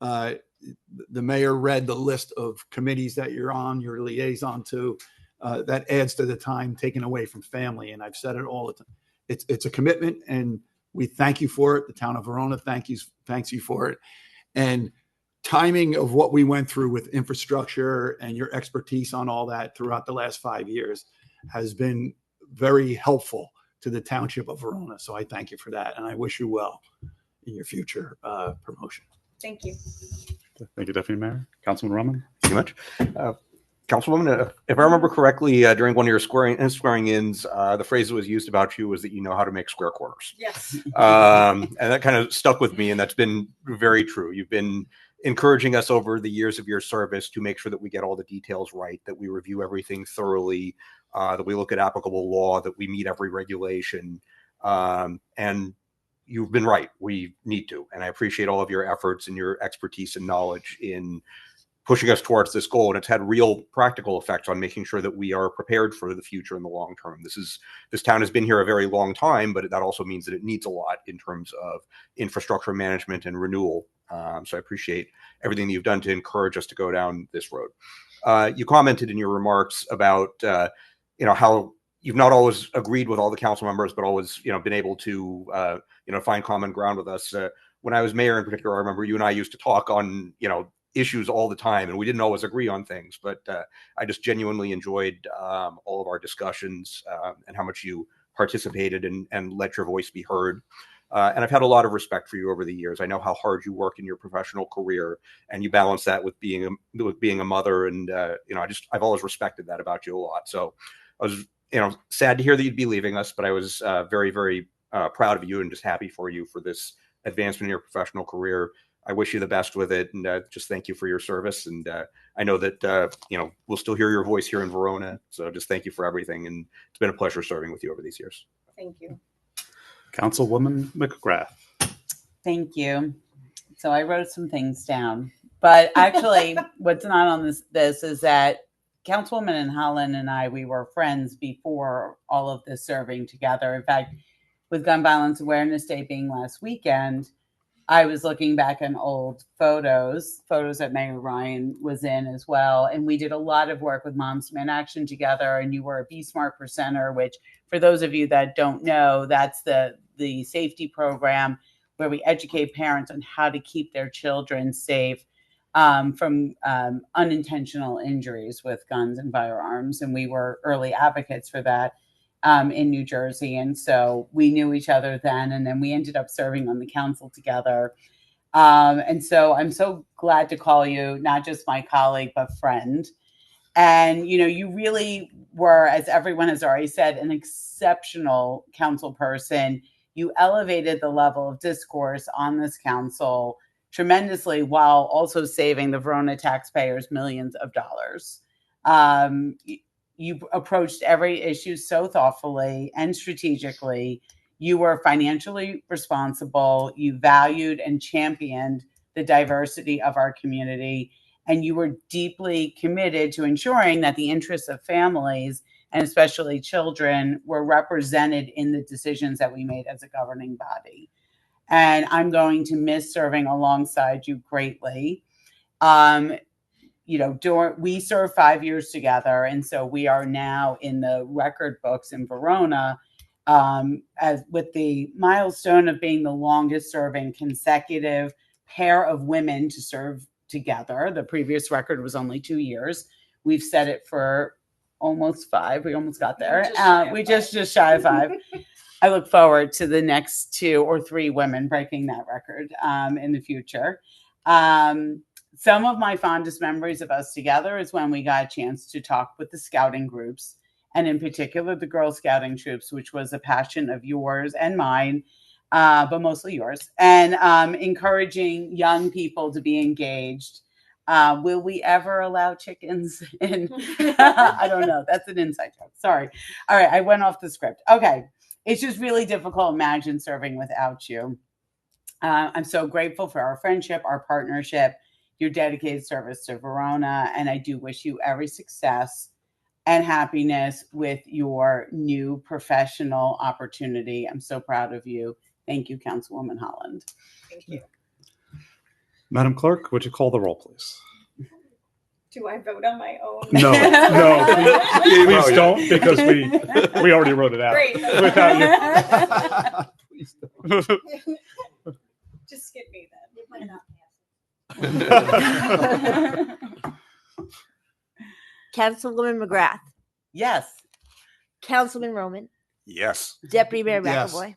Speaker 8: the mayor read the list of committees that you're on, your liaison to, that adds to the time taken away from family. And I've said it all the time. It's a commitment, and we thank you for it. The town of Verona thanks you for it. And timing of what we went through with infrastructure and your expertise on all that throughout the last 5 years has been very helpful to the township of Verona. So I thank you for that, and I wish you well in your future promotion.
Speaker 11: Thank you.
Speaker 1: Thank you, Deputy Mayor. Councilman Roman.
Speaker 9: Thank you much. Councilwoman, if I remember correctly, during one of your swearing-ins, the phrase that was used about you was that you know how to make square corners.
Speaker 11: Yes.
Speaker 9: And that kind of stuck with me, and that's been very true. You've been encouraging us over the years of your service to make sure that we get all the details right, that we review everything thoroughly, that we look at applicable law, that we meet every regulation. And you've been right. We need to. And I appreciate all of your efforts and your expertise and knowledge in pushing us towards this goal. And it's had real practical effects on making sure that we are prepared for the future in the long term. This town has been here a very long time, but that also means that it needs a lot in terms of infrastructure management and renewal. So I appreciate everything that you've done to encourage us to go down this road. You commented in your remarks about, how you've not always agreed with all the council members, but always, been able to, find common ground with us. When I was mayor in particular, I remember you and I used to talk on, issues all the time, and we didn't always agree on things, but I just genuinely enjoyed all of our discussions and how much you participated and let your voice be heard. And I've had a lot of respect for you over the years. I know how hard you work in your professional career, and you balance that with being a mother. And I've always respected that about you a lot. So I was sad to hear that you'd be leaving us, but I was very, very proud of you and just happy for you for this advancement in your professional career. I wish you the best with it, and just thank you for your service. And I know that we'll still hear your voice here in Verona. So just thank you for everything, and it's been a pleasure serving with you over these years.
Speaker 11: Thank you.
Speaker 1: Councilwoman McGrath.
Speaker 5: Thank you. So I wrote some things down, but actually, what's not on this is that Councilwoman Holland and I, we were friends before all of this serving together. In fact, with Gun Violence Awareness Day being last weekend, I was looking back on old photos that Mayor Ryan was in as well. And we did a lot of work with Moms Demand Action together. And you were a Be Smart Percenter, which for those of you that don't know, that's the safety program where we educate parents on how to keep their children safe from unintentional injuries with guns and firearms. And we were early advocates for that in New Jersey. And so we knew each other then, and then we ended up serving on the council together. And so I'm so glad to call you not just my colleague, but friend. And, you really were, as everyone has already said, an exceptional council person. You elevated the level of discourse on this council tremendously while also saving the Verona taxpayers millions of dollars. You approached every issue so thoughtfully and strategically. You were financially responsible. You valued and championed the diversity of our community. And you were deeply committed to ensuring that the interests of families, and especially children, were represented in the decisions that we made as a governing body. And I'm going to miss serving alongside you greatly. We served 5 years together, and so we are now in the record books in Verona, as with the milestone of being the longest serving consecutive pair of women to serve together. The previous record was only 2 years. We've set it for almost 5. We almost got there. We just shy of 5. I look forward to the next 2 or 3 women breaking that record in the future. Some of my fondest memories of us together is when we got a chance to talk with the scouting groups, and in particular the Girl Scouting troops, which was a passion of yours and mine. but mostly yours, and encouraging young people to be engaged. Will we ever allow chickens in? I don't know. That's an inside joke. Sorry. All right. I went off the script. Okay. It's just really difficult to imagine serving without you. I'm so grateful for our friendship, our partnership, your dedicated service to Verona, and I do wish you every success and happiness with your new professional opportunity. I'm so proud of you. Thank you, Councilwoman Holland.
Speaker 11: Thank you.
Speaker 1: Madam Clerk, would you call the roll, please?
Speaker 11: Do I vote on my own?
Speaker 1: No, please don't, because we already wrote it out.
Speaker 11: Great.
Speaker 1: Without you.
Speaker 11: Just skip me then. It might not pass.
Speaker 3: Councilwoman McGrath,
Speaker 5: Yes.
Speaker 3: Councilman Roman,
Speaker 2: Yes.
Speaker 3: Deputy Mayor
Speaker 7: Yes.
Speaker 3: McAvoy,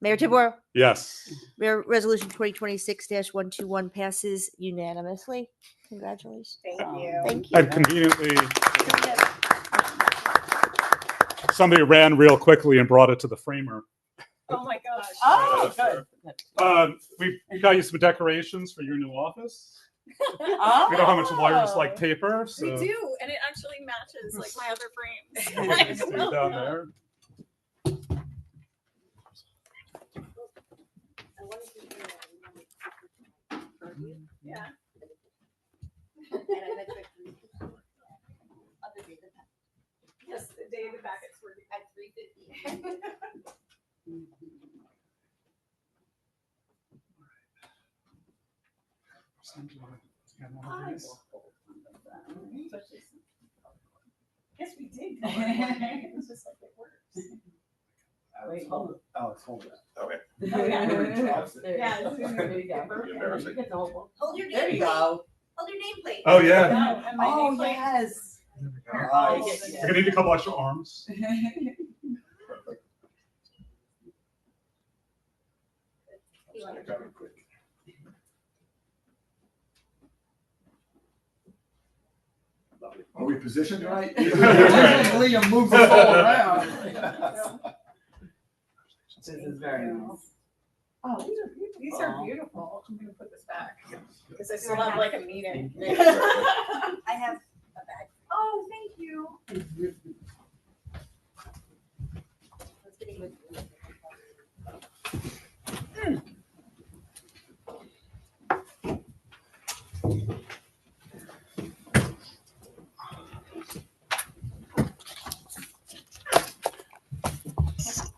Speaker 3: Mayor Tibor.
Speaker 1: Yes.
Speaker 3: Mayor, Resolution 2026-121 passes unanimously. Congratulations.
Speaker 11: Thank you.
Speaker 3: Thank you.
Speaker 1: And conveniently, somebody ran real quickly and brought it to the framer.
Speaker 11: Oh my gosh.
Speaker 5: Oh, good.
Speaker 1: We got you some decorations for your new office.
Speaker 5: Oh.
Speaker 1: We know how much lawyers like paper.
Speaker 11: We
Speaker 1: So
Speaker 11: do, and it actually matches like my other
Speaker 1: we'll
Speaker 11: frames.
Speaker 1: just leave it down there.
Speaker 11: Yeah. Yes, the day the packets were at 3:50. Yes, we did. It was just like it works.
Speaker 5: Wait, hold it.
Speaker 2: Oh, it's hold it. Okay.
Speaker 11: Yeah,
Speaker 2: Embarrassing.
Speaker 3: Hold your
Speaker 5: There you go.
Speaker 3: Hold your nameplate.
Speaker 1: Oh yeah.
Speaker 5: Oh, yes.
Speaker 1: I'm gonna need a couple extra arms.
Speaker 8: Are we positioned right?
Speaker 1: Liam
Speaker 8: moves us all around.
Speaker 5: This is very nice.
Speaker 11: Oh, these are beautiful. I'm gonna put this back because I still have like a meeting.
Speaker 3: I have a bag.
Speaker 11: Oh, thank you.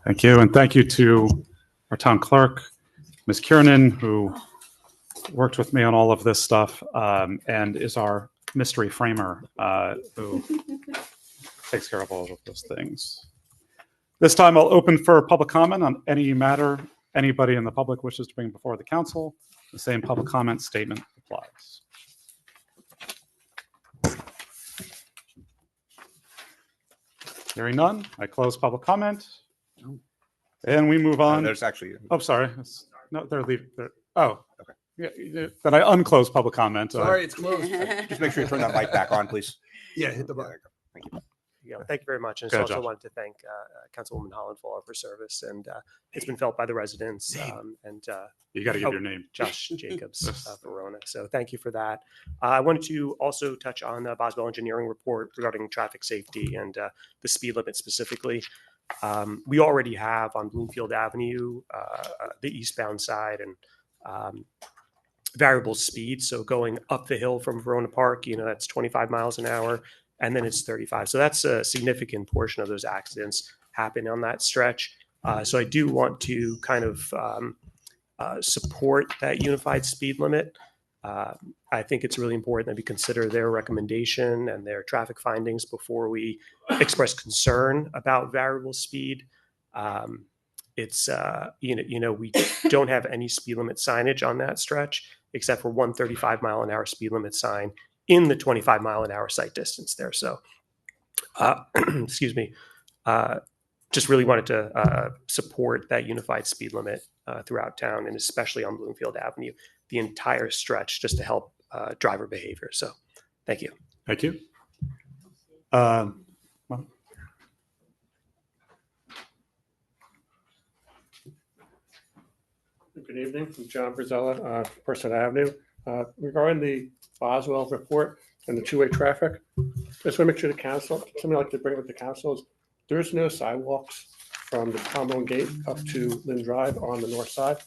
Speaker 1: Thank you, and thank you to our town clerk, Ms. Kiernan, who worked with me on all of this stuff and is our mystery framer who takes care of all of those things. This time I'll open for public comment on any matter anybody in the public wishes to bring before the council. The same public comment statement applies. Hearing none, I close public comment. And we move on.
Speaker 2: There's actually.
Speaker 1: Oh, sorry. No, they're leaving. Oh, okay. Yeah, then I unclose public comment.
Speaker 8: Sorry, it's closed.
Speaker 2: Just make sure you turn that mic back on, please.
Speaker 8: Yeah, hit the button.
Speaker 2: Thank you.
Speaker 14: Yeah, thank you very much. And
Speaker 1: Go
Speaker 14: I
Speaker 1: ahead,
Speaker 14: also
Speaker 1: Josh.
Speaker 14: wanted to thank Councilwoman Holland for all of her service, and it's been felt by the residents.
Speaker 1: You got to give your name.
Speaker 14: Josh Jacobs, Verona. So thank you for that. I wanted to also touch on the Boswell Engineering report regarding traffic safety and the speed limit specifically. We already have on Bloomfield Avenue, the eastbound side, and variable speed. So going up the hill from Verona Park, that's 25 miles an hour, and then it's 35. So that's a significant portion of those accidents happen on that stretch. So I do want to kind of support that unified speed limit. I think it's really important that we consider their recommendation and their traffic findings before we express concern about variable speed. It's we don't have any speed limit signage on that stretch except for one 35 mile an hour speed limit sign in the 25 mile an hour sight distance there. So, excuse me, just really wanted to support that unified speed limit throughout town, and especially on Bloomfield Avenue, the entire stretch, just to help driver behavior. So thank you.
Speaker 1: Thank you.
Speaker 15: Good evening. I'm John Brazella, Person Avenue. Regarding the Boswell report and the two-way traffic, I just want to make sure the council, something I'd like to bring up with the council is there's no sidewalks from the Trombone Gate up to Lynn Drive on the north side.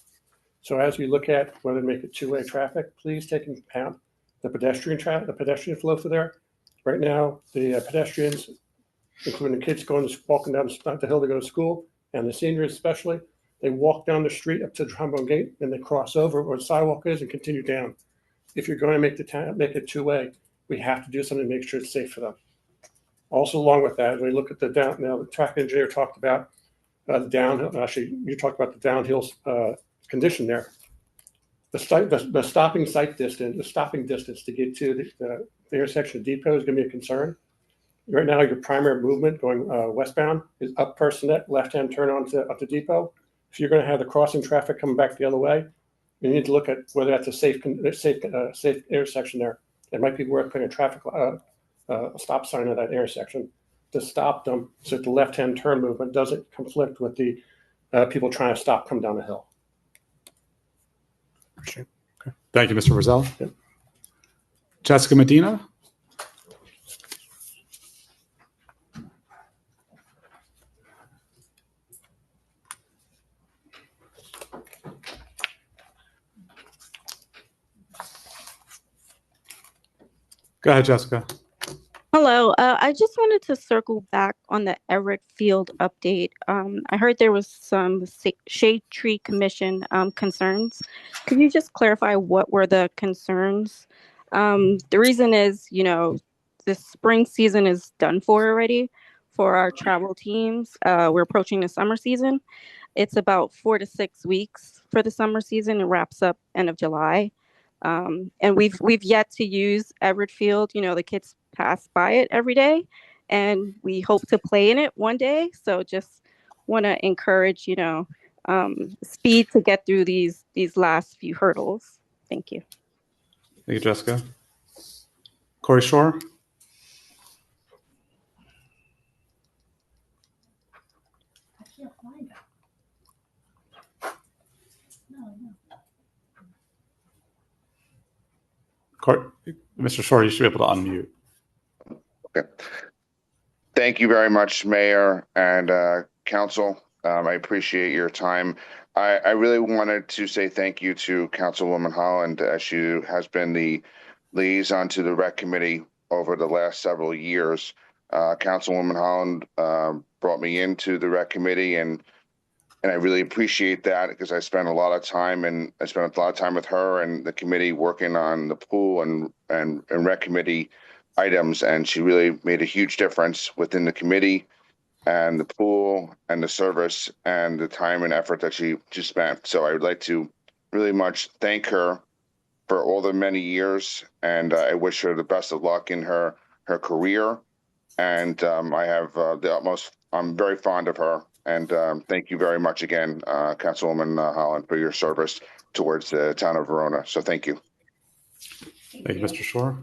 Speaker 15: So as we look at whether to make it two-way traffic, please take into account the pedestrian traffic, the pedestrian flow through there. Right now, the pedestrians, including the kids walking down the hill to go to school, and the seniors especially, they walk down the street up to the Trombone Gate and they cross over where the sidewalk is and continue down. If you're going to make it two-way, we have to do something to make sure it's safe for them. Also, along with that, when we look at the traffic engineer talked about the downhill. Actually, you talked about the downhill condition there. The stopping distance to get to the intersection of Depot is going to be a concern. Right now, your primary movement going westbound is up Personette, left-hand turn up to Depot. If you're going to have the crossing traffic coming back the other way, you need to look at whether that's a safe intersection there. It might be worth putting a stop sign at that intersection to stop them so that the left-hand turn movement doesn't conflict with the people trying to come down the hill.
Speaker 1: Okay. Thank you, Mr. Rosell. Yep. Jessica Medina. Go ahead, Jessica.
Speaker 16: Hello. I just wanted to circle back on the Everett Field update. I heard there was some Shade Tree Commission concerns. Could you just clarify what were the concerns? The reason is, the spring season is done for already for our travel teams. We're approaching the summer season. It's about 4 to 6 weeks for the summer season. It wraps up end of July. And we've yet to use Everett Field. The kids pass by it every day, and we hope to play in it one day. So just want to encourage, speed to get through these last few hurdles. Thank you.
Speaker 1: Thank you, Jessica. Corey Shore.
Speaker 17: I can't find it.
Speaker 1: Mr. Shore, you should be able to unmute.
Speaker 18: Okay. Thank you very much, Mayor and Council. I appreciate your time. I really wanted to say thank you to Councilwoman Holland. She has been the liaison to the Rec Committee over the last several years. Councilwoman Holland brought me into the Rec Committee, and I really appreciate that because I spent a lot of time with her and the committee working on the pool and Rec Committee items, and she really made a huge difference within the committee and the pool and the service and the time and effort that she spent. So I would like to really much thank her for all the many years, and I wish her the best of luck in her career. And I have the utmost. I'm very fond of her. And thank you very much again, Councilwoman Holland, for your service towards the town of Verona. So thank you.
Speaker 1: Thank you, Mr. Shore.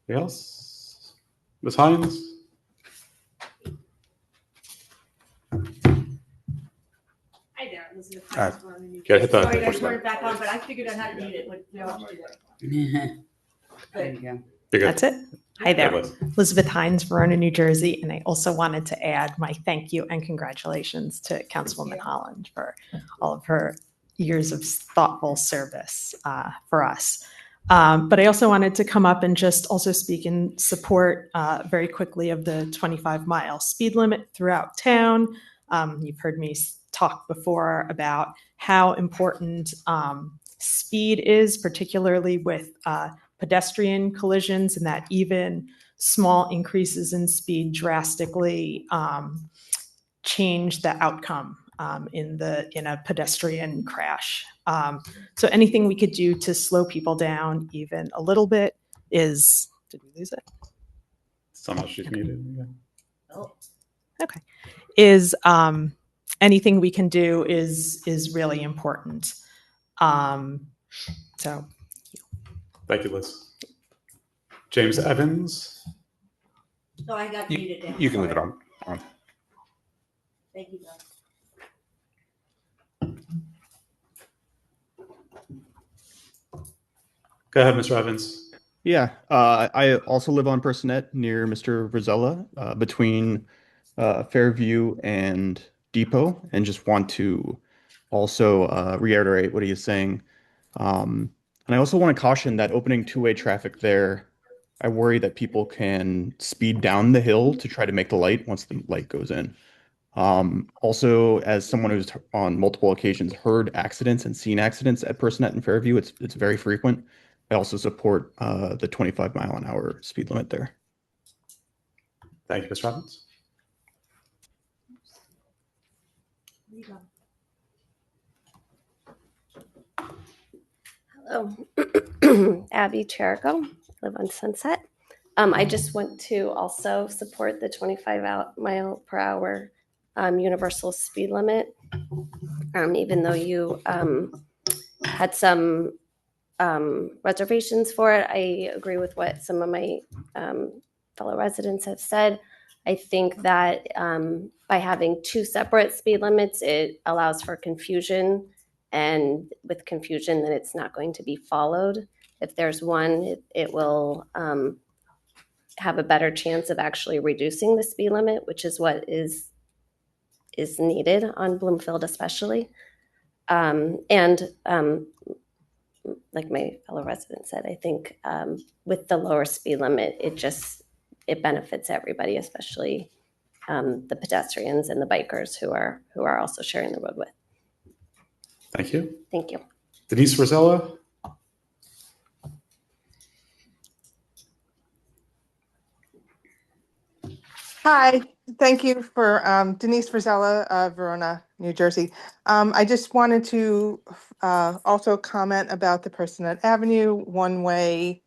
Speaker 1: Anything else? Ms. Hines?
Speaker 3: Hi there, Elizabeth.
Speaker 1: Gotta hit that.
Speaker 3: Sorry, I turned it back on, but I figured out how to mute it.
Speaker 5: There you go.
Speaker 17: That's it. Hi there, Elizabeth Hines, Verona, New Jersey, and I also wanted to add my thank you and congratulations to Councilwoman Holland for all of her years of thoughtful service for us. But I also wanted to come up and just also speak in support very quickly of the 25-mile speed limit throughout town. You've heard me talk before about how important speed is, particularly with pedestrian collisions, and that even small increases in speed drastically change the outcome in a pedestrian crash. So anything we could do to slow people down even a little bit is, did we lose it?
Speaker 1: Somehow she's muted. Yeah.
Speaker 17: Oh. Okay. Is anything we can do is really important. So
Speaker 1: thank you, Liz. James Evans.
Speaker 3: So I got muted down.
Speaker 1: You can leave it on.
Speaker 3: Thank you, guys.
Speaker 1: Go ahead, Mr. Evans.
Speaker 19: Yeah, I also live on Personette near Mr. Rosella, between Fairview and Depot, and just want to also reiterate what he is saying. And I also want to caution that opening two-way traffic there, I worry that people can speed down the hill to try to make the light once the light goes in. Also, as someone who's on multiple occasions heard accidents and seen accidents at Personette and Fairview, it's very frequent. I also support the 25-mile-an-hour speed limit there.
Speaker 1: Thank you, Ms. Robbins.
Speaker 20: Hello, Abby Cherico, live on Sunset. I just want to also support the 25-mile-per-hour universal speed limit. Even though you had some reservations for it, I agree with what some of my fellow residents have said. I think that by having two separate speed limits, it allows for confusion. And with confusion, then it's not going to be followed. If there's one, it will have a better chance of actually reducing the speed limit, which is what is needed on Bloomfield especially. Like my fellow resident said, I think with the lower speed limit, it benefits everybody, especially the pedestrians and the bikers who are also sharing the road with.
Speaker 1: Thank you.
Speaker 20: Thank you.
Speaker 1: Denise Rosella.
Speaker 21: Hi, thank you for Denise Rosella, Verona, New Jersey. I just wanted to also comment about the Personette Avenue one-way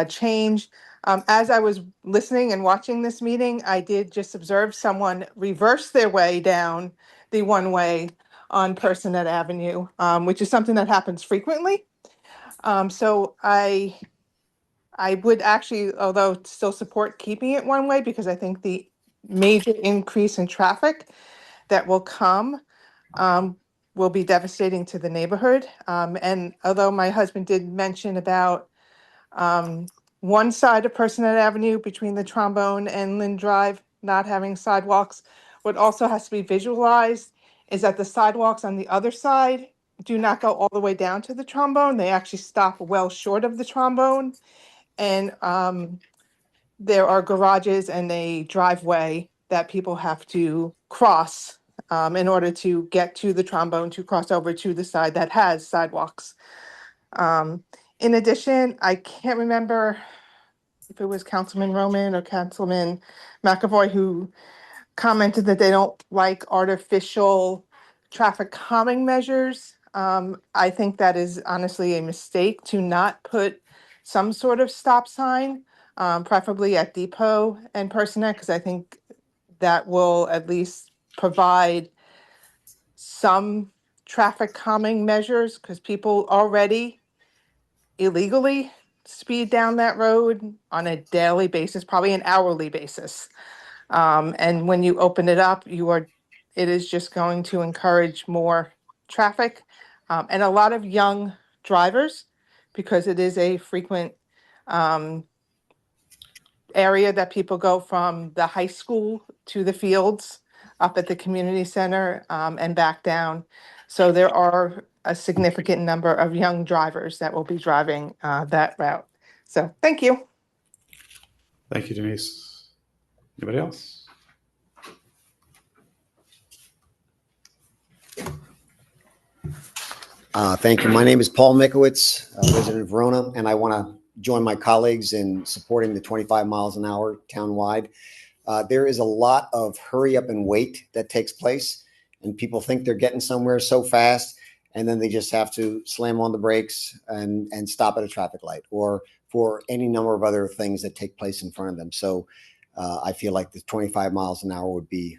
Speaker 21: change. As I was listening and watching this meeting, I did just observe someone reverse their way down the one-way on Personette Avenue, which is something that happens frequently. So I would actually, although still support keeping it one way, because I think the major increase in traffic that will come will be devastating to the neighborhood. And although my husband did mention about one side of Personette Avenue between the Trombone and Lynn Drive not having sidewalks, what also has to be visualized is that the sidewalks on the other side do not go all the way down to the Trombone. They actually stop well short of the Trombone. And there are garages and a driveway that people have to cross in order to get to the Trombone, to cross over to the side that has sidewalks. In addition, I can't remember if it was Councilman Roman or Councilman McAvoy who commented that they don't like artificial traffic calming measures. I think that is honestly a mistake to not put some sort of stop sign, preferably at Depot and Personette, because I think that will at least provide some traffic calming measures, because people already illegally speed down that road on a daily basis, probably an hourly basis. And when you open it up, it is just going to encourage more traffic and a lot of young drivers, because it is a frequent area that people go from the high school to the fields up at the community center and back down. So there are a significant number of young drivers that will be driving that route. So thank you.
Speaker 1: Thank you, Denise. Anybody else?
Speaker 22: Thank you. My name is Paul Mikowitz, a resident of Verona, and I want to join my colleagues in supporting the 25 miles an hour townwide. There is a lot of hurry up and wait that takes place, and people think they're getting somewhere so fast, and then they just have to slam on the brakes and stop at a traffic light, or for any number of other things that take place in front of them. So I feel like the 25 miles an hour would be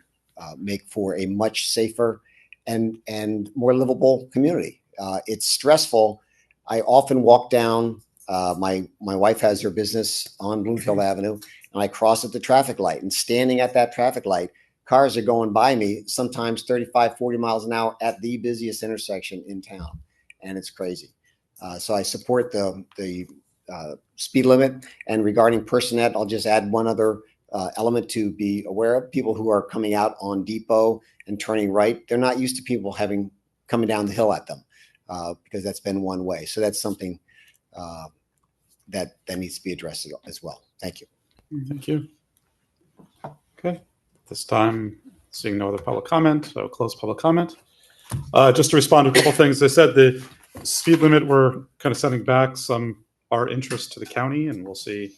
Speaker 22: make for a much safer and more livable community. It's stressful. I often walk down. My wife has her business on Bloomfield Avenue, and I cross at the traffic light. And standing at that traffic light, cars are going by me, sometimes 35, 40 miles an hour at the busiest intersection in town, and it's crazy. So I support the speed limit. And regarding Personette, I'll just add one other element to be aware of. People who are coming out on Depot and turning right, they're not used to people coming down the hill at them because that's been one way. So that's something that needs to be addressed as well. Thank you.
Speaker 1: Thank you. Okay. This time, seeing no other public comment, so close public comment. Just to respond to a couple of things, they said the speed limit, we're kind of sending back our interest to the county, and we'll see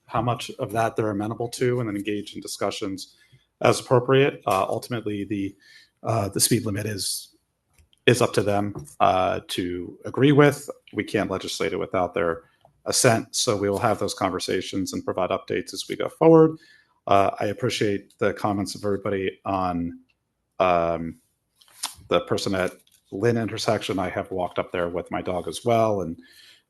Speaker 1: how much of that they're amenable to, and then engage in discussions as appropriate. Ultimately, the speed limit is up to them to agree with. We can't legislate it without their assent, so we will have those conversations and provide updates as we go forward. I appreciate the comments of everybody on the Personette Lynn intersection. I have walked up there with my dog as well, and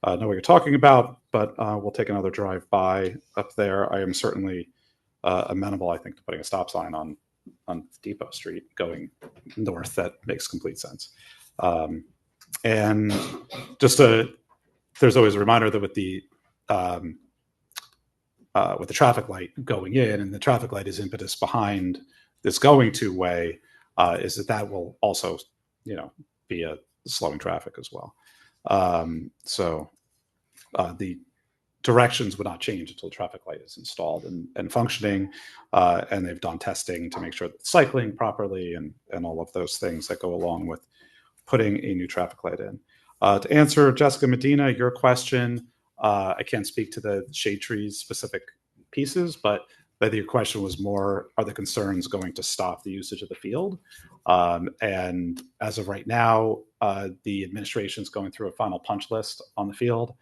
Speaker 1: know what you're talking about, but we'll take another drive by up there. I am certainly amenable, I think, to putting a stop sign on Depot Street going north. That makes complete sense. And just there's always a reminder that with the traffic light going in, and the traffic light is impetus behind this going two-way, is that will also, be a slowing traffic as well. So the directions would not change until the traffic light is installed and functioning, and they've done testing to make sure that it's cycling properly and all of those things that go along with putting a new traffic light in. To answer Jessica Medina, your question, I can't speak to the shade trees specific pieces, but I think your question was more, are the concerns going to stop the usage of the field? And as of right now, the administration is going through a final punch list on the field.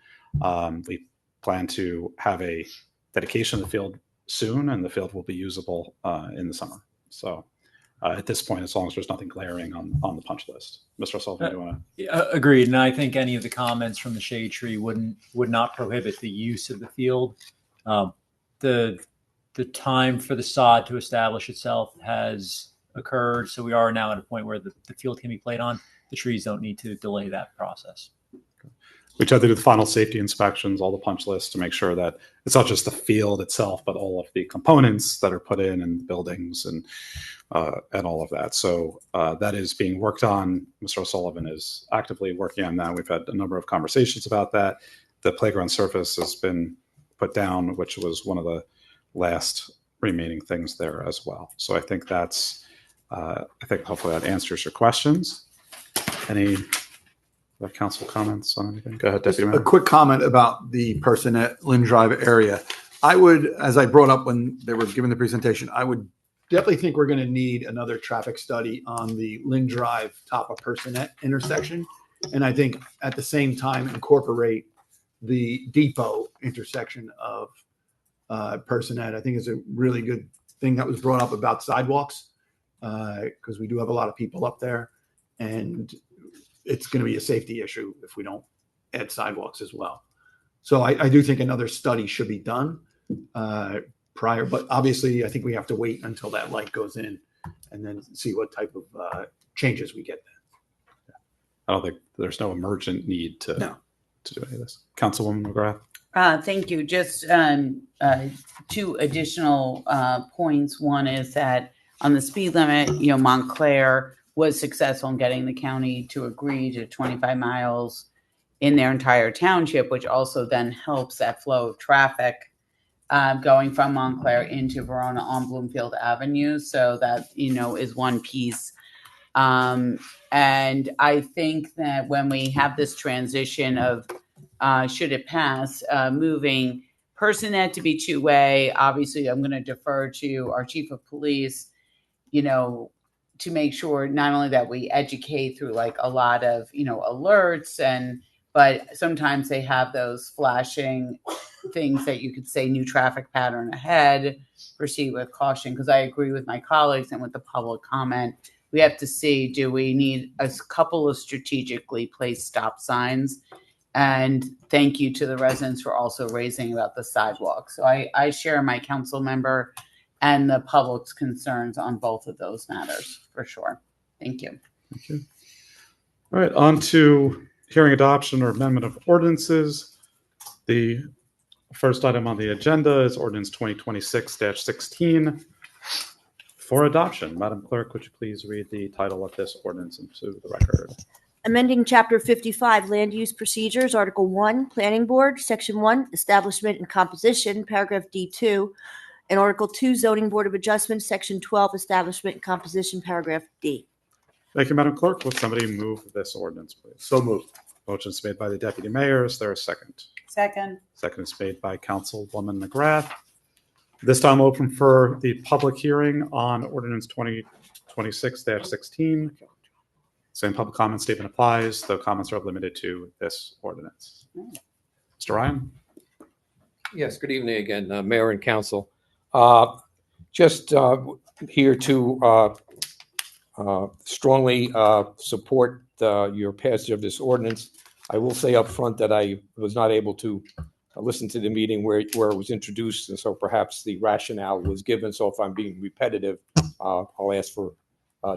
Speaker 1: We plan to have a dedication of the field soon, and the field will be usable in the summer. So at this point, as long as there's nothing glaring on the punch list. Mr. O'Sullivan, do you want to?
Speaker 4: Agreed. And I think any of the comments from the shade tree would not prohibit the use of the field. The time for the sod to establish itself has occurred. So we are now at a point where the field can be played on. The trees don't need to delay that process.
Speaker 1: We tried to do the final safety inspections, all the punch lists, to make sure that it's not just the field itself, but all of the components that are put in and buildings and all of that. So that is being worked on. Mr. O'Sullivan is actively working on that. We've had a number of conversations about that. The playground surface has been put down, which was one of the last remaining things there as well. So I think that's, I think hopefully that answers your questions. Any council comments on anything? Go ahead, Deputy Mayor.
Speaker 8: A quick comment about the Personette Lynn Drive area. I would, as I brought up when they were giving the presentation, I would definitely think we're going to need another traffic study on the Lynn Drive top of Personette intersection. And I think at the same time incorporate the Depot intersection of Personette. I think is a really good thing that was brought up about sidewalks, because we do have a lot of people up there, and it's going to be a safety issue if we don't add sidewalks as well. So I do think another study should be done prior, but obviously I think we have to wait until that light goes in and then see what type of changes we get then.
Speaker 1: I don't think there's no emergent need to do any of this. Councilwoman McGrath.
Speaker 5: Thank you. Just two additional points. One is that on the speed limit, Montclair was successful in getting the county to agree to 25 miles in their entire township, which also then helps that flow of traffic going from Montclair into Verona on Bloomfield Avenue. So that, is one piece. And I think that when we have this transition of should it pass, moving Personette to be two-way, obviously I'm going to defer to our chief of police, to make sure not only that we educate through like a lot of, alerts but sometimes they have those flashing things that you could say new traffic pattern ahead, proceed with caution. Because I agree with my colleagues and with the public comment, we have to see, do we need a couple of strategically placed stop signs? And thank you to the residents for also raising about the sidewalk. So I share my council member and the public's concerns on both of those matters for sure. Thank you.
Speaker 1: Thank you. All right, on to Hearing adoption or amendment of ordinances. The first item on the agenda is ordinance 2026-16 for adoption. Madam Clerk, would you please read the title of this ordinance into the record?
Speaker 3: Amending Chapter 55, Land Use Procedures, Article 1, Planning Board, Section 1, Establishment and Composition, Paragraph D2, and Article 2, Zoning Board of Adjustment, Section 12, Establishment and Composition, Paragraph D.
Speaker 1: Thank you, Madam Clerk. Would somebody move this ordinance, please?
Speaker 8: So moved.
Speaker 1: Motion is made by the Deputy Mayor. Is there a second?
Speaker 5: Second.
Speaker 1: Second is made by Councilwoman McGrath. This time open for the public hearing on ordinance 2026-16. Same public comment statement applies, though comments are limited to this ordinance. Mr. Ryan?
Speaker 12: Yes, good evening again, Mayor and Council. Just here to strongly support your passage of this ordinance. I will say up front that I was not able to listen to the meeting where it was introduced, and so perhaps the rationale was given. So if I'm being repetitive, I'll ask for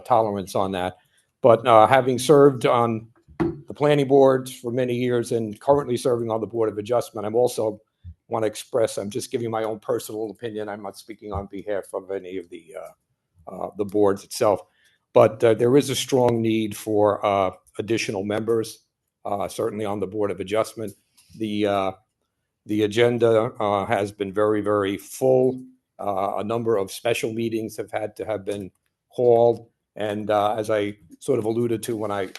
Speaker 12: tolerance on that. But having served on the planning board for many years and currently serving on the Board of Adjustment, I'm also want to express, I'm just giving my own personal opinion. I'm not speaking on behalf of any of the boards itself. But there is a strong need for additional members, certainly on the Board of Adjustment. The agenda has been very, very full. A number of special meetings have had to have been called. And as I sort of alluded to when I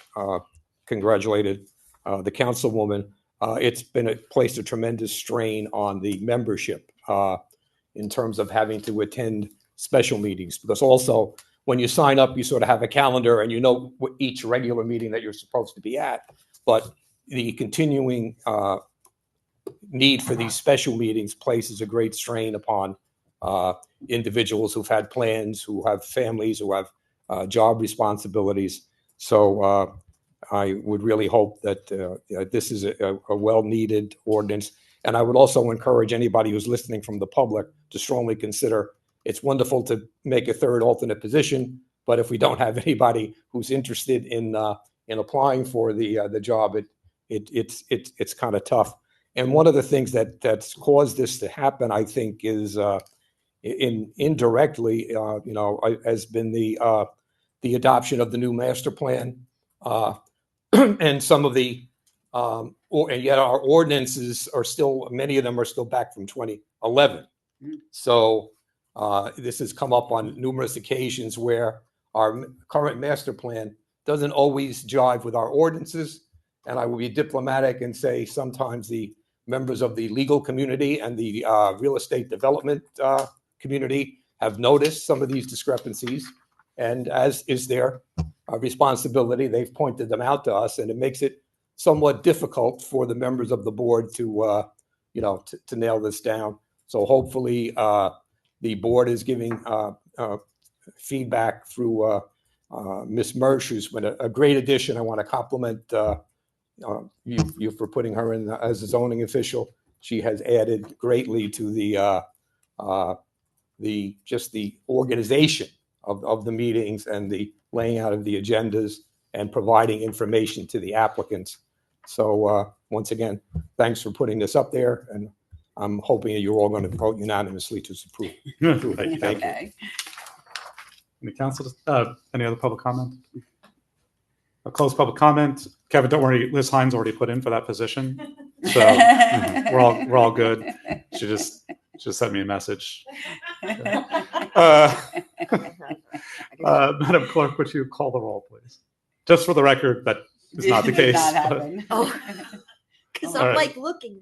Speaker 12: congratulated the councilwoman, it's been placed a tremendous strain on the membership in terms of having to attend special meetings. Because also, when you sign up, you sort of have a calendar and you know each regular meeting that you're supposed to be at. But the continuing need for these special meetings places a great strain upon individuals who've had plans, who have families, who have job responsibilities. So I would really hope that this is a well-needed ordinance. And I would also encourage anybody who's listening from the public to strongly consider, it's wonderful to make a third alternate position, but if we don't have anybody who's interested in applying for the job, it's kind of tough. And one of the things that's caused this to happen, I think, is indirectly, has been the adoption of the new master plan, and some of the, and yet our ordinances are still, many of them are still back from 2011. So this has come up on numerous occasions where our current master plan doesn't always jive with our ordinances. And I will be diplomatic and say sometimes the members of the legal community and the real estate development community have noticed some of these discrepancies. And as is their responsibility, they've pointed them out to us, and it makes it somewhat difficult for the members of the board to nail this down. So hopefully the board is giving feedback through Ms. Mersch, who's been a great addition. I want to compliment you for putting her in as a zoning official. She has added greatly to the organization of the meetings and the laying out of the agendas and providing information to the applicants. So once again, thanks for putting this up there, and I'm hoping that you're all going to vote unanimously to approve. Thank you.
Speaker 1: Any council, any other public comment? A closed public comment. Kevin, don't worry. Liz Hines already put in for that position, so we're all good. She just sent me a message. Madam Clerk, would you call the roll, please? Just for the record, that is not the case.
Speaker 3: Oh, because I'm like looking.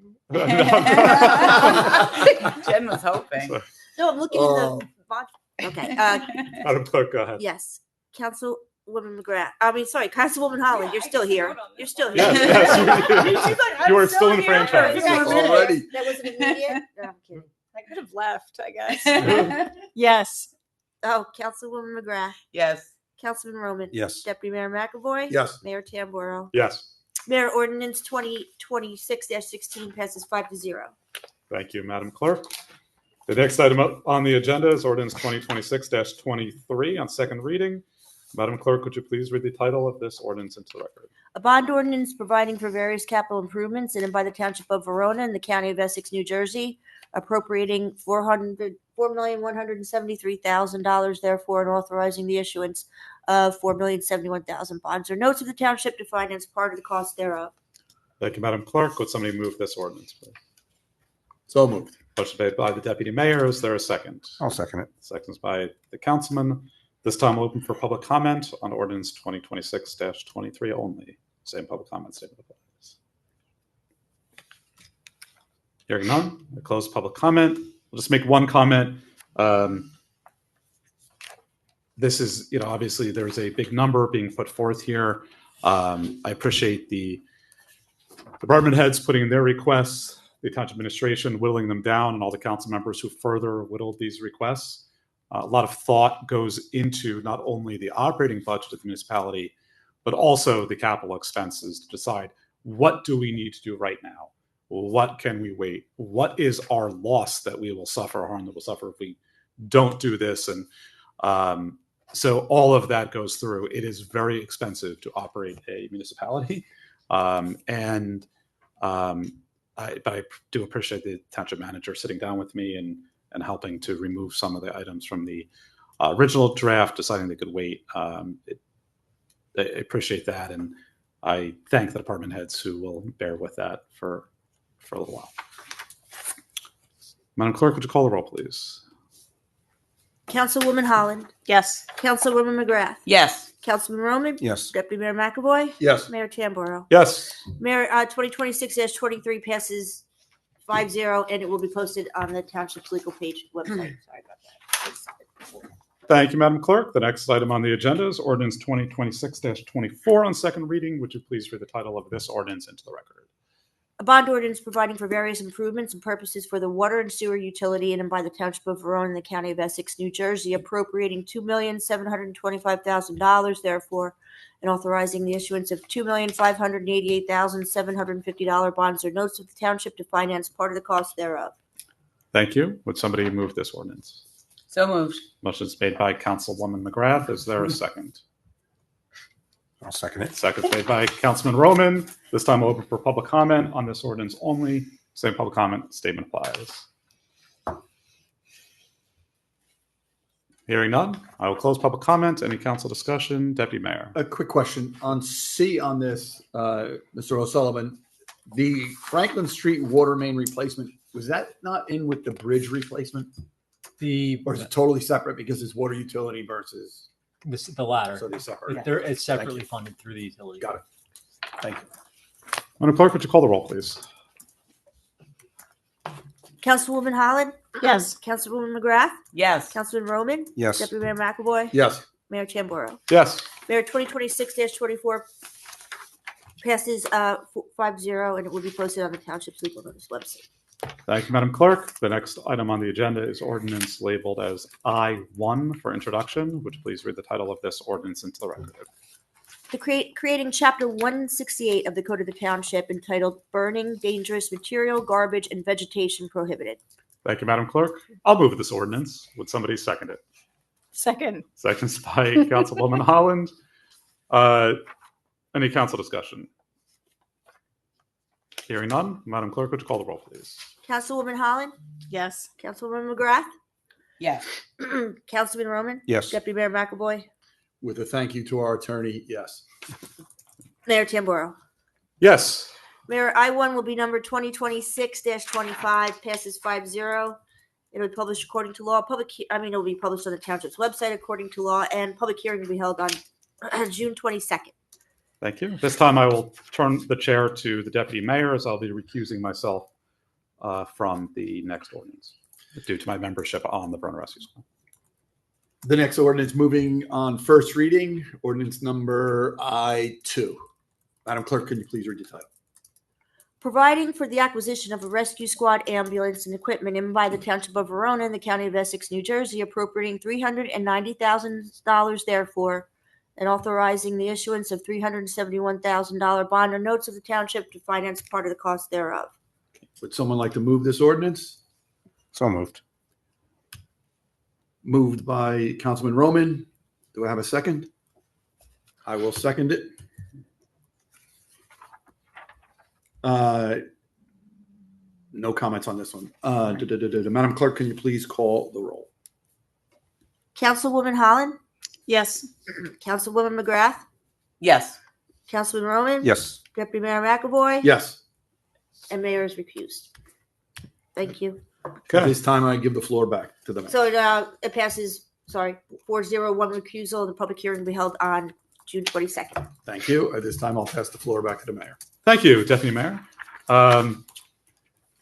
Speaker 5: Jen was hoping.
Speaker 3: No, I'm looking in the box. Okay.
Speaker 1: Madam Clerk, go ahead.
Speaker 3: Yes, Councilwoman McGrath. Councilwoman Holland. You're still here. You're still here.
Speaker 1: Yes. You are still in franchise.
Speaker 8: Already.
Speaker 3: That wasn't immediate. No, I'm kidding.
Speaker 11: I could have left, I guess. Yes.
Speaker 3: Oh, Councilwoman McGrath.
Speaker 5: Yes.
Speaker 3: Councilman Roman.
Speaker 1: Yes.
Speaker 3: Deputy Mayor McAvoy.
Speaker 8: Yes.
Speaker 3: Mayor Tamboro.
Speaker 1: Yes.
Speaker 3: Mayor, ordinance 2026-16 passes 5-0.
Speaker 1: Thank you, Madam Clerk. The next item up on the agenda is ordinance 2026-23 on second reading. Madam Clerk, would you please read the title of this ordinance into the record?
Speaker 3: A bond ordinance providing for various capital improvements in and by the Township of Verona in the County of Essex, New Jersey, appropriating $4,173,000, therefore, and authorizing the issuance of $4,071,000 bonds or notes of the Township to finance part of the cost thereof.
Speaker 1: Thank you, Madam Clerk. Would somebody move this ordinance, please?
Speaker 8: So moved.
Speaker 1: Motion made by the Deputy Mayor. Is there a second?
Speaker 6: I'll second it.
Speaker 1: Seconds by the Councilman. This time we'll open for public comment on ordinance 2026-23 only. Same public comment statement applies. Hearing none, I close public comment. We'll just make one comment. This is, obviously there's a big number being put forth here. I appreciate the department heads putting in their requests, the township administration whittling them down, and all the council members who further whittled these requests. A lot of thought goes into not only the operating budget of the municipality, but also the capital expenses to decide what do we need to do right now? What can we wait? What is our loss that we will suffer, harm that we'll suffer if we don't do this? And so all of that goes through. It is very expensive to operate a municipality. But I do appreciate the township manager sitting down with me and helping to remove some of the items from the original draft, deciding they could wait. I appreciate that, and I thank the department heads who will bear with that for a little while. Madam Clerk, would you call the roll, please?
Speaker 3: Councilwoman Holland.
Speaker 11: Yes.
Speaker 3: Councilwoman McGrath.
Speaker 5: Yes.
Speaker 3: Councilman Roman.
Speaker 6: Yes.
Speaker 3: Deputy Mayor McAvoy.
Speaker 8: Yes.
Speaker 3: Mayor Tamboro.
Speaker 1: Yes.
Speaker 3: Mayor, 2026-23 passes 5-0, and it will be posted on the township's legal page website. Sorry about that.
Speaker 1: Thank you, Madam Clerk. The next item on the agenda is ordinance 2026-24 on second reading. Would you please read the title of this ordinance into the record?
Speaker 3: A bond ordinance providing for various improvements and purposes for the water and sewer utility in and by the Township of Verona in the County of Essex, New Jersey, appropriating $2,725,000, therefore, and authorizing the issuance of $2,588,750 bonds or notes of the Township to finance part of the cost thereof.
Speaker 1: Thank you. Would somebody move this ordinance?
Speaker 5: So moved.
Speaker 1: Motion is made by Councilwoman McGrath. Is there a second?
Speaker 6: I'll second it.
Speaker 1: Second made by Councilman Roman. This time we'll open for public comment on this ordinance only. Same public comment statement applies. Hearing none, I will close public comment. Any council discussion? Deputy Mayor.
Speaker 8: A quick question on C on this, Mr. O'Sullivan. The Franklin Street water main replacement, was that not in with the bridge replacement? Or is it totally separate because it's water utility versus?
Speaker 4: The latter.
Speaker 8: So they're separate.
Speaker 4: It's separately funded through the utility.
Speaker 8: Got it. Thank you.
Speaker 1: Madam Clerk, would you call the roll, please?
Speaker 3: Councilwoman Holland.
Speaker 11: Yes.
Speaker 3: Councilwoman McGrath.
Speaker 5: Yes.
Speaker 3: Councilman Roman.
Speaker 6: Yes.
Speaker 3: Deputy Mayor McAvoy.
Speaker 8: Yes.
Speaker 3: Mayor Tamboro.
Speaker 1: Yes.
Speaker 3: Mayor, 2026-24 passes 5-0, and it will be posted on the township's legal notice website.
Speaker 1: Thank you, Madam Clerk. The next item on the agenda is ordinance labeled as I-1 for introduction. Would you please read the title of this ordinance into the record?
Speaker 3: Creating Chapter 168 of the Code of the Township entitled Burning Dangerous Material, Garbage, and Vegetation Prohibited.
Speaker 1: Thank you, Madam Clerk. I'll move this ordinance. Would somebody second it?
Speaker 11: Second.
Speaker 1: Seconds by Councilwoman Holland. Any council discussion? Hearing none, Madam Clerk, would you call the roll, please?
Speaker 3: Councilwoman Holland.
Speaker 11: Yes.
Speaker 3: Councilwoman McGrath.
Speaker 5: Yes.
Speaker 3: Councilman Roman.
Speaker 6: Yes.
Speaker 3: Deputy Mayor McAvoy.
Speaker 8: With a thank you to our attorney, yes.
Speaker 3: Mayor Tamboro.
Speaker 1: Yes.
Speaker 3: Mayor, I-1 will be number 2026-25, passes 5-0. It'll be published according to law. It'll be published on the township's website according to law, and public hearing will be held on June 22nd.
Speaker 1: Thank you. This time I will turn the chair to the Deputy Mayor, as I'll be recusing myself from the next ordinance due to my membership on the Verona Rescue School.
Speaker 8: The next ordinance moving on first reading, ordinance number I-2. Madam Clerk, can you please read the title?
Speaker 3: Providing for the acquisition of a rescue squad ambulance and equipment in by the Township of Verona in the County of Essex, New Jersey, appropriating $390,000 therefore, and authorizing the issuance of $371,000 bond or notes of the Township to finance part of the cost thereof.
Speaker 8: Would someone like to move this ordinance?
Speaker 6: So moved.
Speaker 8: Moved by Councilman Roman. Do I have a second? I will second it. No comments on this one. Madam Clerk, can you please call the roll?
Speaker 3: Councilwoman Holland?
Speaker 11: Yes.
Speaker 3: Councilwoman McGrath?
Speaker 5: Yes.
Speaker 3: Councilman Roman?
Speaker 6: Yes.
Speaker 3: Deputy Mayor McAvoy?
Speaker 8: Yes.
Speaker 3: And Mayor is recused. Thank you.
Speaker 8: At this time, I give the floor back to the mayor.
Speaker 3: So it passes, 4-0, one recusal. The public hearing will be held on June 22nd.
Speaker 8: Thank you. At this time, I'll pass the floor back to the mayor.
Speaker 1: Thank you, Deputy Mayor.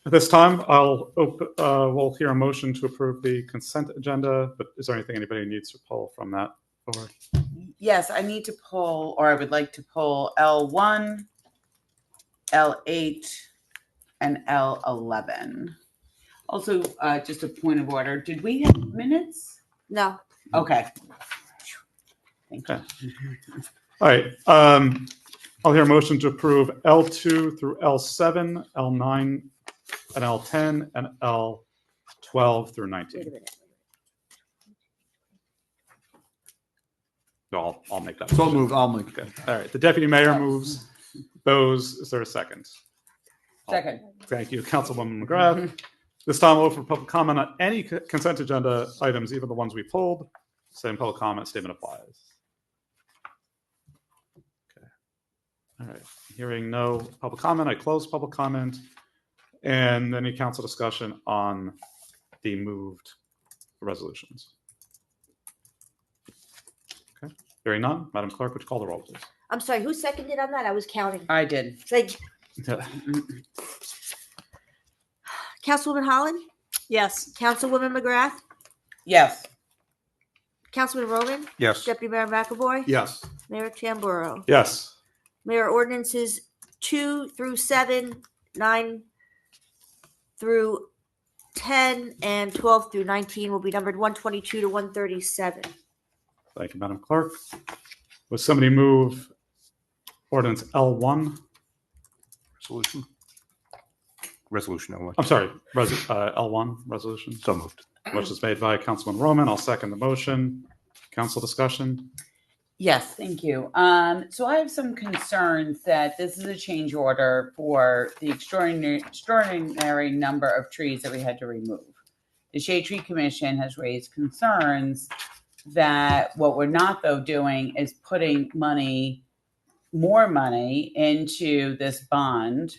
Speaker 1: At this time, we'll hear a motion to approve the consent agenda, but is there anything anybody needs to pull from that forward?
Speaker 5: Yes, I need to pull, or I would like to pull L1, L8, and L11. Also, just a point of order. Did we have minutes?
Speaker 3: No.
Speaker 5: Okay. Thank you.
Speaker 1: All right. I'll hear a motion to approve L2 through L7, L9, and L10, and L12 through 19. No, I'll make that.
Speaker 8: So
Speaker 1: motion.
Speaker 8: move. I'll make that.
Speaker 1: All right. The deputy mayor moves. Bose, is there a second?
Speaker 5: Second.
Speaker 1: Thank you, Councilwoman McGrath. This time we'll open for public comment on any consent agenda items, even the ones we pulled. Same public comment statement applies. Okay. All right. Hearing no public comment, I close public comment. And any council discussion on the moved resolutions. Okay. Hearing none, Madam Clerk, would you call the roll, please?
Speaker 3: I'm sorry, who seconded on that? I was counting.
Speaker 5: I did.
Speaker 3: Thank you. Councilwoman Holland?
Speaker 11: Yes.
Speaker 3: Councilwoman McGrath?
Speaker 5: Yes.
Speaker 3: Councilman Roman?
Speaker 6: Yes.
Speaker 3: Deputy Mayor McAvoy?
Speaker 8: Yes.
Speaker 3: Mayor Tamburo?
Speaker 1: Yes.
Speaker 3: Mayor, ordinances 2 through 7, 9 through 10, and 12 through 19 will be numbered 122 to 137.
Speaker 1: Thank you, Madam Clerk. Would somebody move ordinance L1?
Speaker 6: Resolution L1.
Speaker 1: I'm sorry, L1 resolution.
Speaker 6: So moved.
Speaker 1: Motion is made by Councilman Roman. I'll second the motion. Council discussion.
Speaker 5: Yes, thank you. So I have some concerns that this is a change order for the extraordinary number of trees that we had to remove. The Shade Tree Commission has raised concerns that what we're not, though, doing is putting more money into this bond,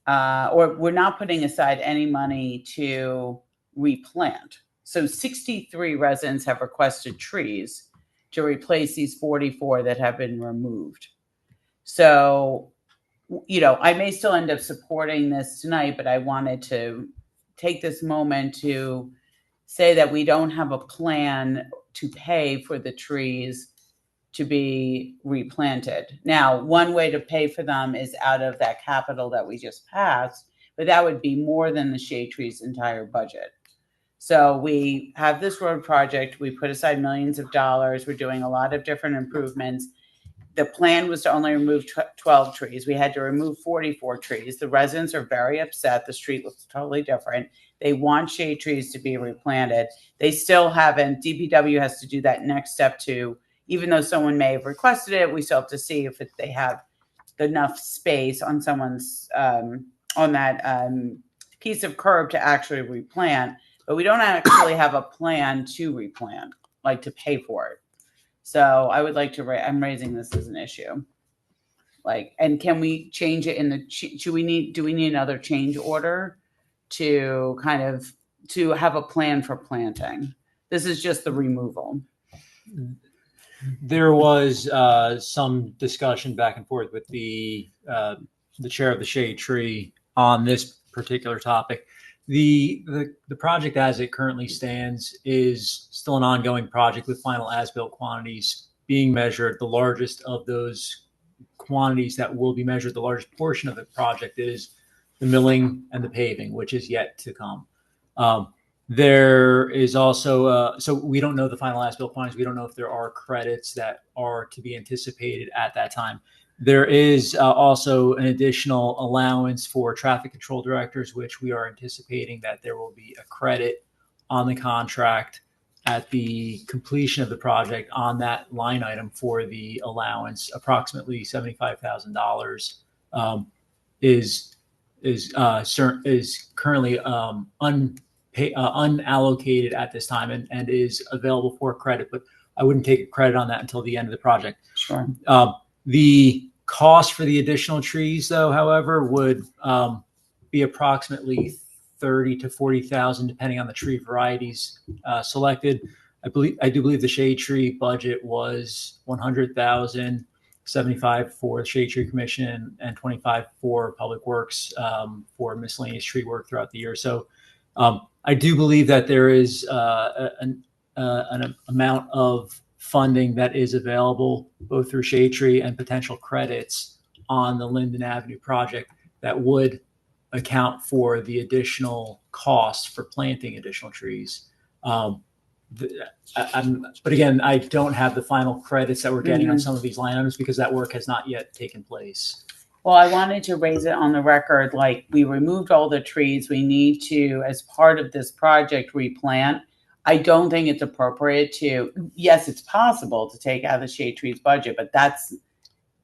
Speaker 5: or we're not putting aside any money to replant. So 63 residents have requested trees to replace these 44 that have been removed. So, I may still end up supporting this tonight, but I wanted to take this moment to say that we don't have a plan to pay for the trees to be replanted. Now, one way to pay for them is out of that capital that we just passed, but that would be more than the Shade Tree's entire budget. So we have this road project. We put aside millions of dollars. We're doing a lot of different improvements. The plan was to only remove 12 trees. We had to remove 44 trees. The residents are very upset. The street looks totally different. They want shade trees to be replanted. They still haven't. DPW has to do that next step too. Even though someone may have requested it, we still have to see if they have enough space on someone's on that piece of curb to actually replant. But we don't actually have a plan to replant, like to pay for it. So I would like to, I'm raising this as an issue. And can we change it do we need another change order to to have a plan for planting? This is just the removal.
Speaker 4: There was some discussion back and forth with the chair of the Shade Tree on this particular topic. The project as it currently stands is still an ongoing project with final as-built quantities being measured. The largest of those quantities that will be measured, the largest portion of the project is the milling and the paving, which is yet to come. There is also, so we don't know the final as-built quantities. We don't know if there are credits that are to be anticipated at that time. There is also an additional allowance for traffic control directors, which we are anticipating that there will be a credit on the contract at the completion of the project on that line item for the allowance, approximately $75,000 is currently unallocated at this time and is available for credit, but I wouldn't take a credit on that until the end of the project.
Speaker 5: Sure.
Speaker 4: The cost for the additional trees, though, however, would be approximately 30 to 40,000, depending on the tree varieties selected. I do believe the shade tree budget was 100,000, 75 for the Shade Tree Commission, and 25 for Public Works for miscellaneous tree work throughout the year. So I do believe that there is an amount of funding that is available both through Shade Tree and potential credits on the Linden Avenue project that would account for the additional costs for planting additional trees. But again, I don't have the final credits that we're getting on some of these line items because that work has not yet taken place.
Speaker 5: Well, I wanted to raise it on the record, like we removed all the trees. We need to, as part of this project, replant. I don't think it's appropriate to, yes, it's possible to take out the shade trees budget, but that's,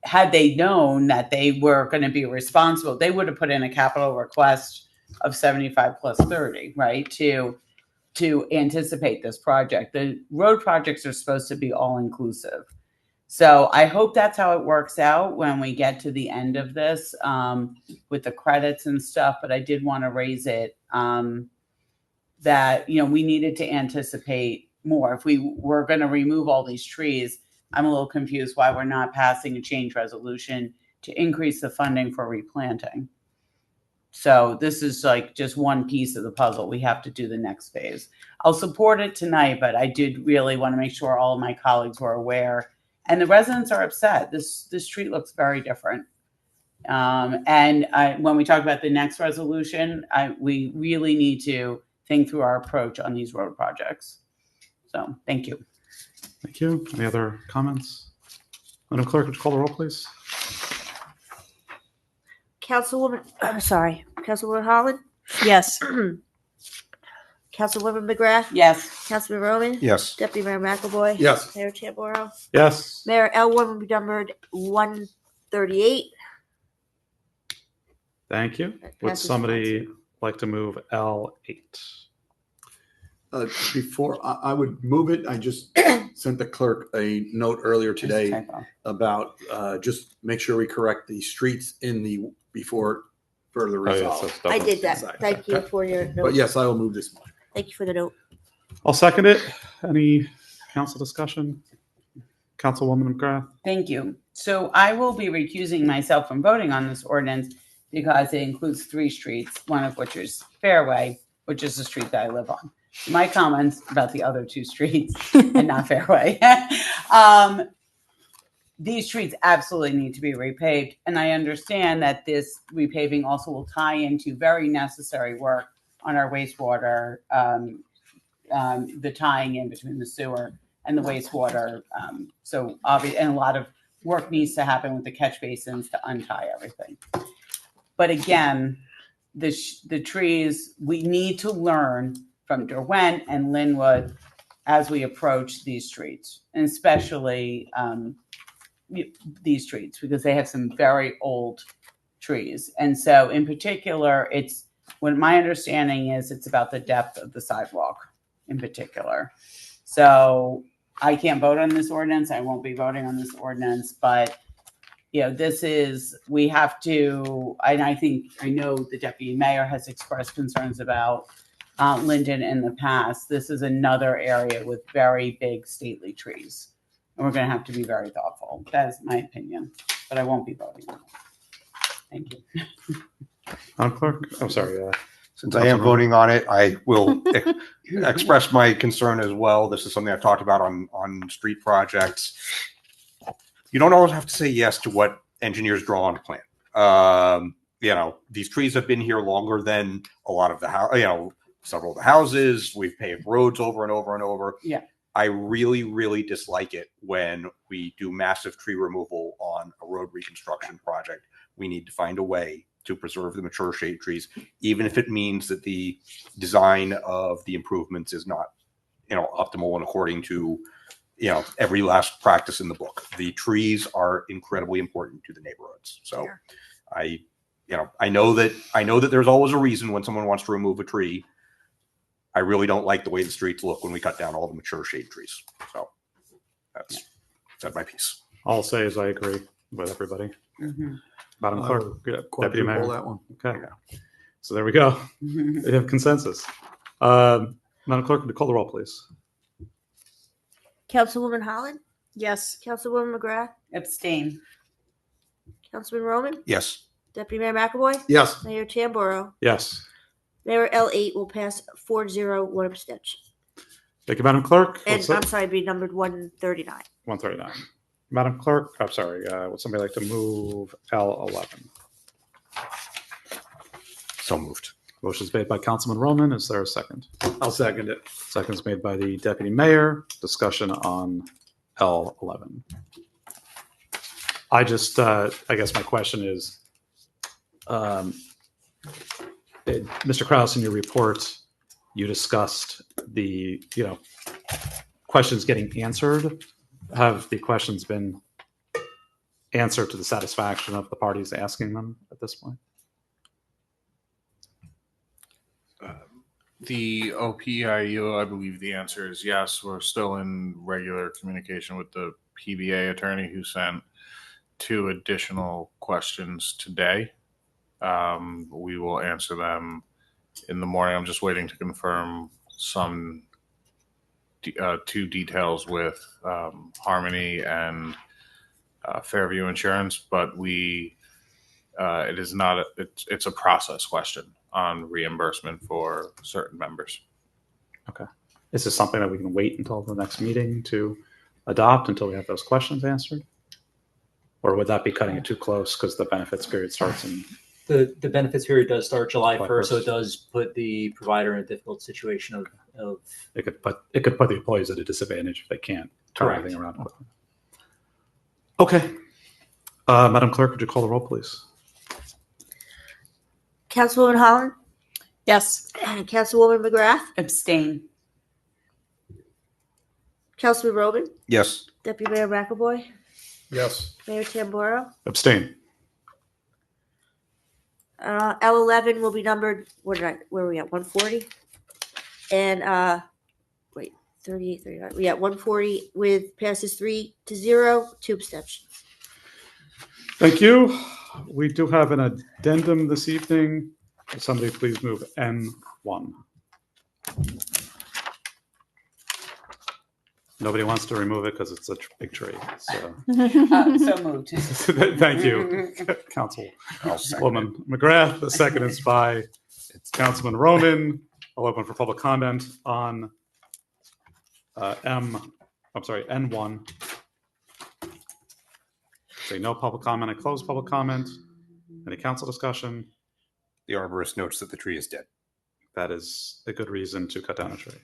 Speaker 5: had they known that they were going to be responsible, they would have put in a capital request of 75 plus 30, right? To anticipate this project. The road projects are supposed to be all inclusive. So I hope that's how it works out when we get to the end of this with the credits and stuff. But I did want to raise it that, we needed to anticipate more. If we were going to remove all these trees, I'm a little confused why we're not passing a change resolution to increase the funding for replanting. So this is like just one piece of the puzzle. We have to do the next phase. I'll support it tonight, but I did really want to make sure all of my colleagues were aware. And the residents are upset. This street looks very different. When we talk about the next resolution, we really need to think through our approach on these road projects. So thank you.
Speaker 1: Thank you. Any other comments? Madam Clerk, would you call the roll, please?
Speaker 3: Councilwoman Holland?
Speaker 11: Yes.
Speaker 3: Councilwoman McGrath?
Speaker 5: Yes.
Speaker 3: Councilman Roman?
Speaker 6: Yes.
Speaker 3: Deputy Mayor McAvoy?
Speaker 8: Yes.
Speaker 3: Mayor Tamboro?
Speaker 1: Yes.
Speaker 3: Mayor Elwin will be numbered 138.
Speaker 1: Thank you. Would
Speaker 3: passes
Speaker 1: somebody like to move L8?
Speaker 8: Before I would move it, I just sent the clerk a note earlier today about just make sure we correct the streets in the before further resolve.
Speaker 3: I did that. Thank you for your note.
Speaker 8: But yes, I will move this one.
Speaker 3: Thank you for the note.
Speaker 1: I'll second it. Any council discussion? Councilwoman McGrath?
Speaker 5: Thank you. So I will be recusing myself from voting on this ordinance because it includes 3 streets, one of which is Fairway, which is the street that I live on. My comments about the other 2 streets and not Fairway. These streets absolutely need to be repaved. And I understand that this repaving also will tie into very necessary work on our wastewater, the tying in between the sewer and the wastewater. So obviously, and a lot of work needs to happen with the catch basins to untie everything. But again, the trees, we need to learn from Derwent and Linwood as we approach these streets, and especially these streets, because they have some very old trees. And so in particular, it's what my understanding is, it's about the depth of the sidewalk in particular. So I can't vote on this ordinance. I won't be voting on this ordinance, but this is, we have to, and I know the deputy mayor has expressed concerns about Linden in the past. This is another area with very big stately trees. And we're going to have to be very thoughtful. That is my opinion, but I won't be voting on it. Thank you.
Speaker 1: Madam Clerk? I'm sorry.
Speaker 6: Since I am voting on it, I will express my concern as well. This is something I've talked about on street projects. You don't always have to say yes to what engineers draw on a plan. These trees have been here longer than a lot of the several of the houses. We've paved roads over and over and over.
Speaker 5: Yeah.
Speaker 6: I really, really dislike it when we do massive tree removal on a road reconstruction project. We need to find a way to preserve the mature shade trees, even if it means that the design of the improvements is not optimal and according to, every last practice in the book. The trees are incredibly important to the neighborhoods. So I know that there's always a reason when someone wants to remove a tree. I really don't like the way the streets look when we cut down all the mature shade trees. So that's my piece.
Speaker 1: All I'll say is I agree with everybody.
Speaker 5: Mhm.
Speaker 1: Madam
Speaker 10: I
Speaker 1: Clerk,
Speaker 10: will
Speaker 1: Deputy Mayor.
Speaker 10: quadruple that one.
Speaker 1: Okay. So there we go. We have consensus. Madam Clerk, would you call the roll, please?
Speaker 3: Councilwoman Holland?
Speaker 11: Yes.
Speaker 3: Councilwoman McGrath?
Speaker 5: Abstain.
Speaker 3: Councilman Roman?
Speaker 6: Yes.
Speaker 3: Deputy Mayor McAvoy?
Speaker 10: Yes.
Speaker 3: Mayor Tamboro?
Speaker 1: Yes.
Speaker 3: Mayor L8 will pass 4-0, one abstention.
Speaker 1: Thank you, Madam Clerk.
Speaker 3: And I'm sorry, be numbered 139.
Speaker 1: 139. Madam Clerk, I'm sorry, would somebody like to move L11?
Speaker 6: So moved.
Speaker 1: Motion's made by Councilman Roman. Is there a second?
Speaker 10: I'll second it.
Speaker 1: Second's made by the Deputy Mayor. Discussion on L11. I guess my question is, Mr. Krause, in your report, you discussed the, questions getting answered. Have the questions been answered to the satisfaction of the parties asking them at this point?
Speaker 13: The OPIU, I believe the answer is yes. We're still in regular communication with the PBA attorney who sent 2 additional questions today. We will answer them in the morning. I'm just waiting to confirm some 2 details with Harmony and Fairview Insurance, but it is not it's a process question on reimbursement for certain members.
Speaker 1: Okay. Is this something that we can wait until the next meeting to adopt until we have those questions answered? Or would that be cutting it too close because the benefits period starts in...
Speaker 4: The benefits period does start July 1st, so
Speaker 1: 1st.
Speaker 4: it does put the provider in a difficult situation of
Speaker 1: It could put the employees at a disadvantage if they can't turn
Speaker 4: Correct.
Speaker 1: everything around quickly. Okay. Madam Clerk, would you call the roll, please?
Speaker 3: Councilwoman Holland?
Speaker 11: Yes.
Speaker 3: And Councilwoman McGrath?
Speaker 5: Abstain.
Speaker 3: Councilman Roman?
Speaker 6: Yes.
Speaker 3: Deputy Mayor McAvoy?
Speaker 10: Yes.
Speaker 3: Mayor Tamboro?
Speaker 1: Abstain.
Speaker 3: L11 will be numbered, where are we at, 140? And, 38, 39, we at 140 with passes 3-0, 2 abstentions.
Speaker 1: Thank you. We do have an addendum this evening. Will somebody please move N1? Nobody wants to remove it because it's a big tree. So,
Speaker 5: So moved.
Speaker 1: thank you, Councilwoman McGrath. The second is by Councilman Roman. I'll open for public comment on N1. Say no public comment. I close public comment. Any council discussion?
Speaker 6: The arborist notes that the tree is dead.
Speaker 1: That is a good reason to cut down a tree.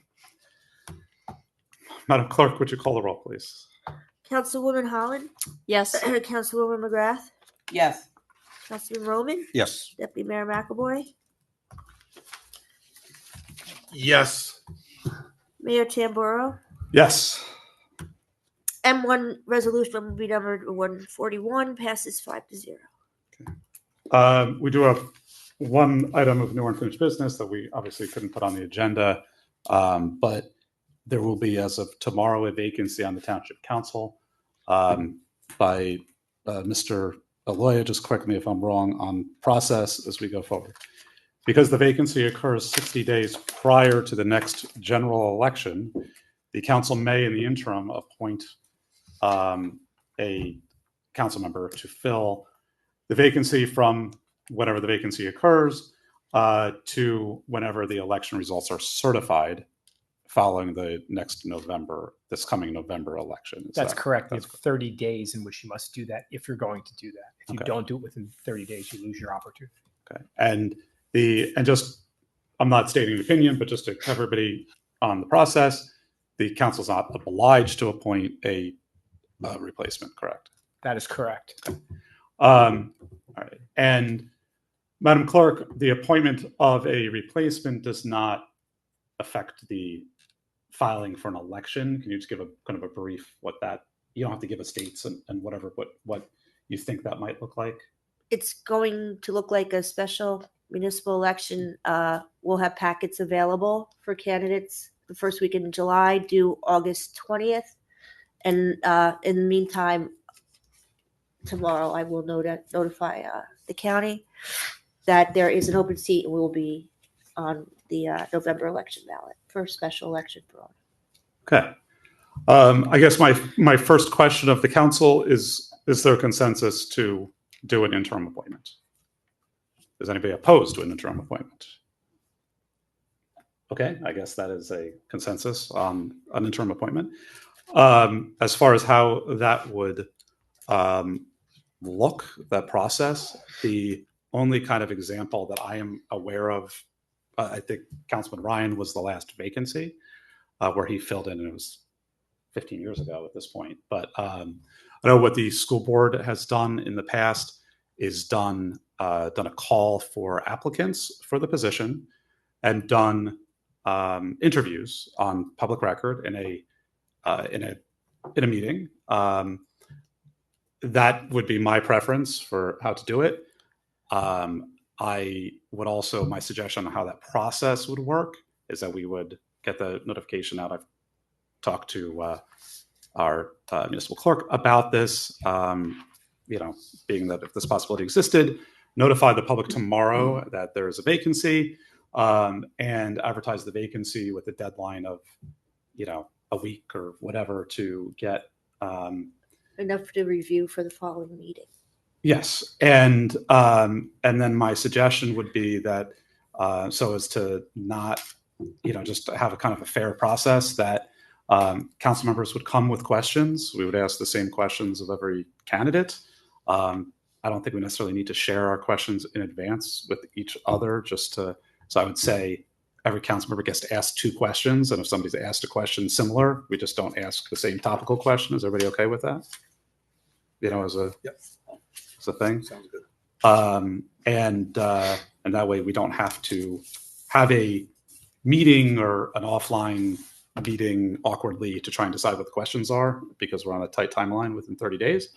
Speaker 1: Madam Clerk, would you call the roll, please?
Speaker 3: Councilwoman Holland?
Speaker 11: Yes.
Speaker 3: Councilwoman McGrath?
Speaker 5: Yes.
Speaker 3: Councilman Roman?
Speaker 6: Yes.
Speaker 3: Deputy Mayor McAvoy?
Speaker 10: Yes.
Speaker 3: Mayor Tamboro?
Speaker 1: Yes.
Speaker 3: M1 resolution will be numbered 141, passes 5-0.
Speaker 1: We do have one item of new unfinished business that we obviously couldn't put on the agenda, but there will be, as of tomorrow, a vacancy on the Township Council by Mr. Aloya. Just correct me if I'm wrong on process as we go forward. Because the vacancy occurs 60 days prior to the next general election, the council may, in the interim, appoint a council member to fill the vacancy from whenever the vacancy occurs to whenever the election results are certified following the this coming November election.
Speaker 23: That's correct. You have 30 days in which you must do that if you're going to do that. If you don't do it within 30 days, you lose your opportunity.
Speaker 1: Okay. And I'm not stating an opinion, but just to cover everybody on the process, the council's not obliged to appoint a replacement, correct?
Speaker 23: That is correct.
Speaker 1: All right. And Madam Clerk, the appointment of a replacement does not affect the filing for an election. Can you just give a kind of a brief what that, you don't have to give us dates and whatever, but what you think that might look like?
Speaker 3: It's going to look like a special municipal election. We'll have packets available for candidates the first week in July, due August 20th. And in the meantime, tomorrow I will notify the county that there is an open seat and we will be on the November election ballot for a special election for all.
Speaker 1: Okay. I guess my first question of the council is there consensus to do an interim appointment? Is anybody opposed to an interim appointment? Okay, I guess that is a consensus on an interim appointment. As far as how that would look, that process, the only kind of example that I am aware of, I think Councilman Ryan was the last vacancy where he filled in, and it was 15 years ago at this point. But I know what the school board has done in the past is done a call for applicants for the position and done interviews on public record in a meeting. That would be my preference for how to do it. I would also, my suggestion on how that process would work is that we would get the notification out. I've talked to our municipal clerk about this, being that if this possibility existed, notify the public tomorrow that there is a vacancy, and advertise the vacancy with a deadline of, a week or whatever to get
Speaker 3: enough to review for the following meeting.
Speaker 1: Yes, and then my suggestion would be that so as to not, just to have a kind of a fair process, that council members would come with questions. We would ask the same questions of every candidate. I don't think we necessarily need to share our questions in advance with each other. So I would say every council member gets to ask 2 questions, and if somebody's asked a question similar, we just don't ask the same topical question. Is everybody okay with that? As a thing.
Speaker 8: Sounds good.
Speaker 1: And that way we don't have to have a meeting or an offline meeting awkwardly to try and decide what the questions are, because we're on a tight timeline within 30 days.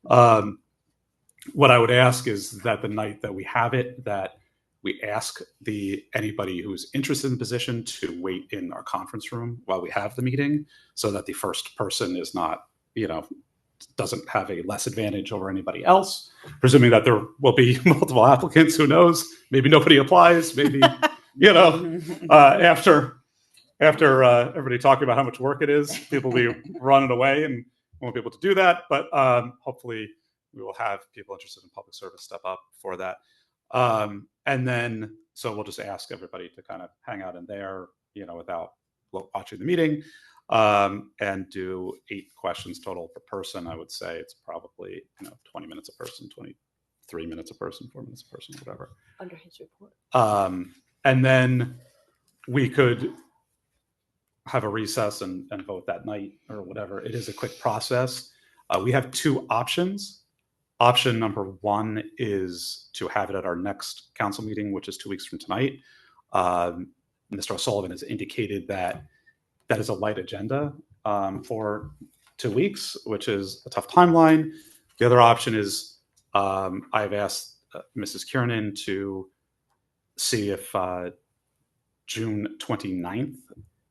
Speaker 1: What I would ask is that the night that we have it, that we ask anybody who's interested in the position to wait in our conference room while we have the meeting, so that the first person is not, doesn't have a less advantage over anybody else, presuming that there will be multiple applicants. Who knows? Maybe nobody applies. Maybe, after everybody talking about how much work it is, people will be running away and won't be able to do that. But hopefully we will have people interested in public service step up for that. And then, so we'll just ask everybody to kind of hang out in there, without watching the meeting, and do 8 questions total per person. I would say it's probably, 20 minutes a person, 23 minutes a person, 4 minutes a person, whatever.
Speaker 3: Under his report.
Speaker 1: And then we could have a recess and vote that night or whatever. It is a quick process. We have 2 options. Option number 1 is to have it at our next council meeting, which is 2 weeks from tonight. Mr. O'Sullivan has indicated that is a light agenda for 2 weeks, which is a tough timeline. The other option is I've asked Mrs. Kiernan to see if June 29th,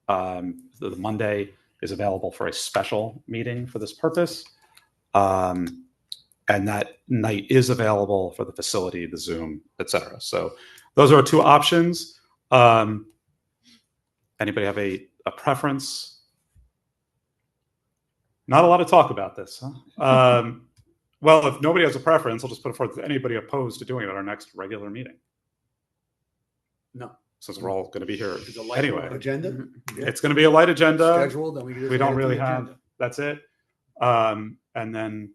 Speaker 1: the Monday, is available for a special meeting for this purpose. And that night is available for the facility, the Zoom, etc. So those are our 2 options. Anybody have a preference? Not a lot of talk about this, huh? Well, if nobody has a preference, I'll just put it forth. Is anybody opposed to doing it at our next regular meeting?
Speaker 8: No.
Speaker 1: Since we're all going to be here
Speaker 8: It's a light
Speaker 1: anyway.
Speaker 8: agenda.
Speaker 1: It's going to be a light agenda.
Speaker 8: Scheduled, and we
Speaker 1: don't really have. That's it. And then,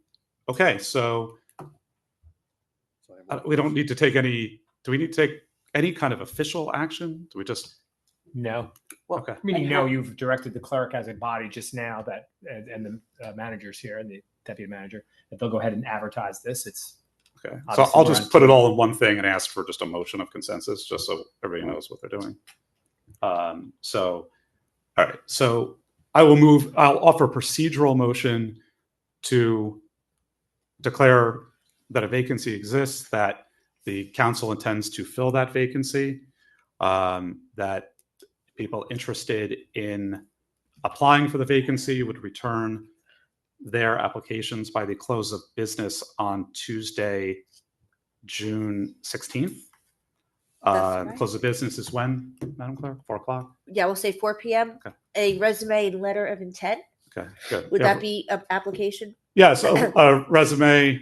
Speaker 1: okay, so we don't need to take any. Do we need to take any kind of official action? Do we just?
Speaker 23: No.
Speaker 1: Well, okay.
Speaker 23: Meaning, no, you've directed the clerk as a body just now that, and the managers here and the deputy manager, that they'll go ahead and advertise this. It's
Speaker 1: okay. So I'll just put it all in one thing and ask for just a motion of consensus, just so everybody knows what they're doing. So All right. So I'll offer a procedural motion to declare that a vacancy exists, that the council intends to fill that vacancy, that people interested in applying for the vacancy would return their applications by the close of business on Tuesday, June 16th.
Speaker 3: Right.
Speaker 1: Close of business is when, Madam Clerk? 4 o'clock?
Speaker 3: Yeah, we'll say 4 p.m.
Speaker 1: Okay.
Speaker 3: A resume and letter of intent.
Speaker 1: Okay, good.
Speaker 3: Would
Speaker 1: Yeah,
Speaker 3: that be an application?
Speaker 1: Yeah, so a resume,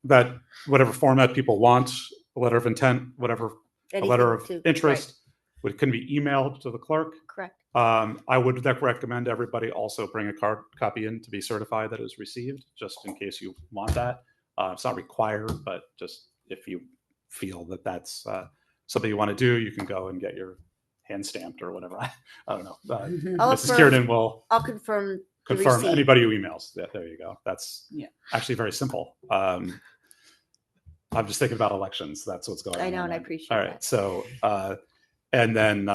Speaker 1: that whatever format people want, a letter of intent, whatever, a letter of
Speaker 3: Anything to-
Speaker 1: interest, it can be emailed to the clerk.
Speaker 3: Correct.
Speaker 1: I would recommend everybody also bring a copy in to be certified that it was received, just in case you want that. It's not required, but just if you feel that that's something you want to do, you can go and get your hand stamped or whatever. I don't know. Mrs. Kiernan will
Speaker 3: I'll confirm the
Speaker 1: confirm
Speaker 3: receipt.
Speaker 1: anybody who emails. There you go. That's
Speaker 5: Yeah.
Speaker 1: actually very simple. I'm just thinking about elections. That's what's going on.
Speaker 3: I know,
Speaker 1: in my
Speaker 3: and I
Speaker 1: mind.
Speaker 3: appreciate
Speaker 1: All right.
Speaker 3: that.
Speaker 1: So, and then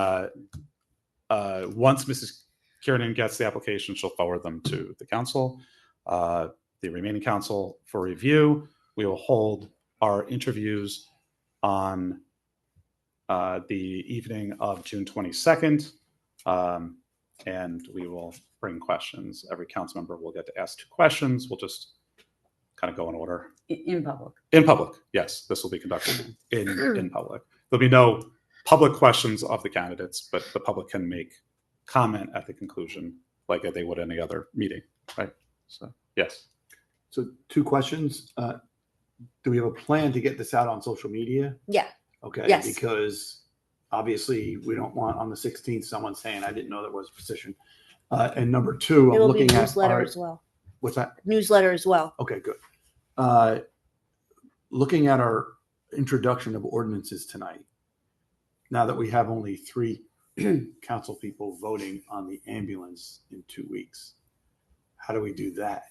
Speaker 1: once Mrs. Kiernan gets the application, she'll forward them to the council, the remaining council for review. We will hold our interviews on the evening of June 22nd. And we will bring questions. Every council member will get to ask 2 questions. We'll just kind of go in order.
Speaker 5: In public.
Speaker 1: In public, yes. This will be conducted in public. There'll be no public questions of the candidates, but the public can make comment at the conclusion like they would any other meeting, right? So, yes.
Speaker 8: So 2 questions. Do we have a plan to get this out on social media?
Speaker 3: Yeah.
Speaker 8: Okay.
Speaker 3: Yes.
Speaker 8: Because obviously we don't want on the 16th someone saying, I didn't know there was a position. And number 2, I'm
Speaker 3: It'll be
Speaker 8: looking at
Speaker 3: newsletter
Speaker 8: our,
Speaker 3: as well.
Speaker 8: what's that?
Speaker 3: Newsletter as well.
Speaker 8: Okay, good. Looking at our introduction of ordinances tonight, now that we have only 3 council people voting on the ambulance in 2 weeks, how do we do that?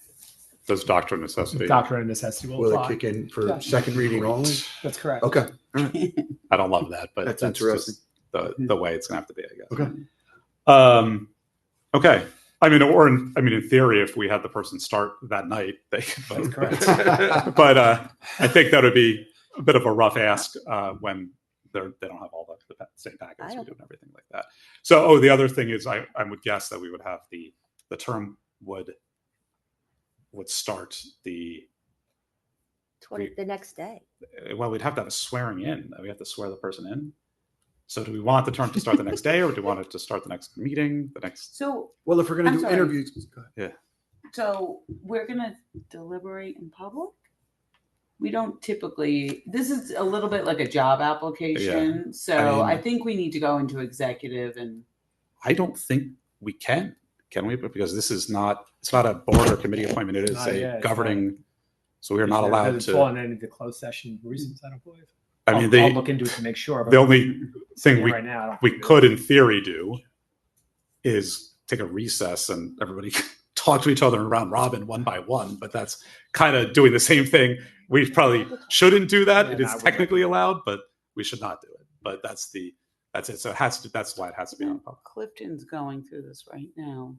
Speaker 1: Does doctrine of necessity?
Speaker 23: Doctrine of necessity will
Speaker 8: Will
Speaker 23: apply.
Speaker 8: it kick in for
Speaker 23: Yeah.
Speaker 8: second reading only?
Speaker 23: That's correct.
Speaker 8: Okay. All right.
Speaker 1: I don't love that, but
Speaker 8: That's
Speaker 1: that's
Speaker 8: interesting.
Speaker 1: just the way it's gonna have to be, I guess.
Speaker 8: Okay.
Speaker 1: Okay. In theory, if we had the person start that night, they could vote. But I think that would be a bit of a rough ask when they don't have all the same packets we do and everything like that. So, the other thing is, I would guess that we would have the term would start the
Speaker 3: next day.
Speaker 1: Well, we'd have to have a swearing in. We have to swear the person in. So do we want the term to start the next day, or do we want it to start the next meeting, the next?
Speaker 5: So,
Speaker 8: well, if we're going
Speaker 5: I'm
Speaker 8: to do
Speaker 5: sorry.
Speaker 8: interviews, go ahead.
Speaker 1: Yeah.
Speaker 5: So we're going to deliberate in public? We don't typically, this is a little bit like a job application.
Speaker 1: Yeah.
Speaker 5: So
Speaker 1: I
Speaker 5: I
Speaker 1: mean-
Speaker 5: think we need to go into executive and.
Speaker 1: I don't think we can we? Because this is not, it's not a board or committee appointment. It is
Speaker 23: Not
Speaker 1: a
Speaker 23: yet, it's
Speaker 1: governing, so we are not
Speaker 23: Because
Speaker 1: allowed
Speaker 23: it's fallen
Speaker 1: to.
Speaker 23: any of the closed session reasons, I don't believe.
Speaker 1: I mean,
Speaker 23: I'll look into it to make sure. but
Speaker 1: The only thing
Speaker 23: right now, I don't
Speaker 1: we
Speaker 23: think it
Speaker 1: could, in theory, do is take a recess and everybody talk to each other in round robin one by one. But that's kind of doing the same thing. We probably shouldn't do that.
Speaker 23: Yeah,
Speaker 1: It
Speaker 23: no,
Speaker 1: is
Speaker 23: I wouldn't.
Speaker 1: technically allowed, but we should not do it. But that's it. So it has to. That's why it has to be on public.
Speaker 5: Clifton's going through this right now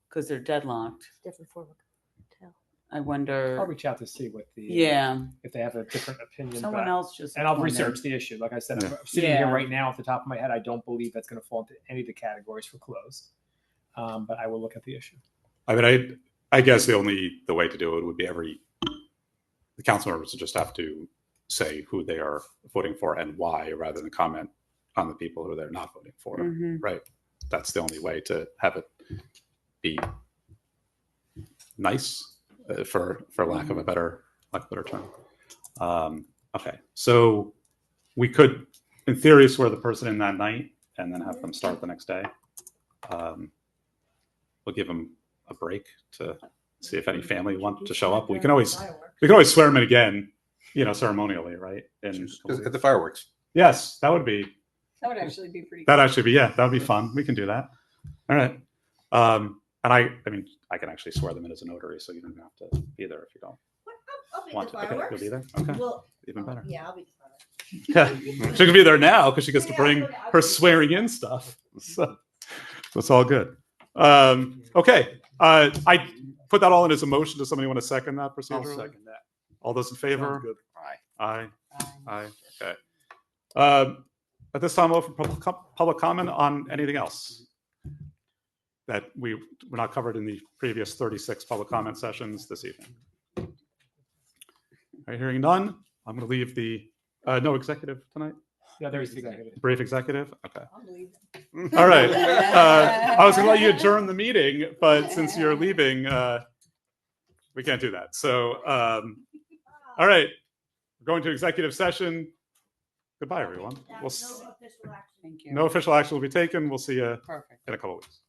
Speaker 5: because they're deadlocked.
Speaker 3: Different form of tell.
Speaker 5: I wonder.
Speaker 23: I'll reach out to see what the if they have a different opinion.
Speaker 5: Someone
Speaker 23: but-
Speaker 5: else just
Speaker 23: and I'll
Speaker 5: appointed.
Speaker 23: research the issue. Like I said,
Speaker 1: Yeah.
Speaker 23: I'm sitting
Speaker 5: Yeah.
Speaker 23: here right now off the top of my head. I don't believe that's going to fall into any of the categories for closed, but I will look at the issue.
Speaker 1: I mean, I guess the way to do it would be the council members would just have to say who they are voting for and why, rather than comment on the people who they're not voting for.
Speaker 5: Mhm.
Speaker 1: Right. That's the only way to have it be nice, for lack of a better term. Okay, so we could, in theory, swear the person in that night and then have them start the next day. We'll give them a break to see if any family want to show up. We can always swear them in again, ceremonially, right? And
Speaker 6: At the fireworks.
Speaker 1: yes, that would be.
Speaker 5: That would actually be pretty.
Speaker 1: That would be fun. We can do that. All right. And I mean, I can actually swear them in as a notary, so you don't have to be there if you don't
Speaker 3: I'll be
Speaker 1: want
Speaker 3: the
Speaker 1: to. Okay,
Speaker 3: fireworks.
Speaker 1: you'll be there. Okay,
Speaker 3: Well,
Speaker 1: even better.
Speaker 3: yeah, I'll be the fireworks.
Speaker 1: She can be there now because she gets to bring her swearing in stuff. So, It's all good. Okay. I put that all in as a motion. Does somebody want to second that procedure?
Speaker 10: I'll second that.
Speaker 1: All those in favor?
Speaker 10: Sounds good.
Speaker 1: Aye. Aye. Okay. At this time, I'll open public comment on anything else that we were not covered in the previous 36 public comment sessions this evening. All right, hearing none, I'm going to leave the no executive tonight.
Speaker 23: Yeah, there's executive.
Speaker 1: Brief executive. Okay. All right. I was going to let you adjourn the meeting, but since you're leaving, we can't do that. So, all right, we're going to executive session. Goodbye, everyone.
Speaker 5: No official action. Thank you.
Speaker 1: No official action will be taken. We'll see you in a couple of weeks.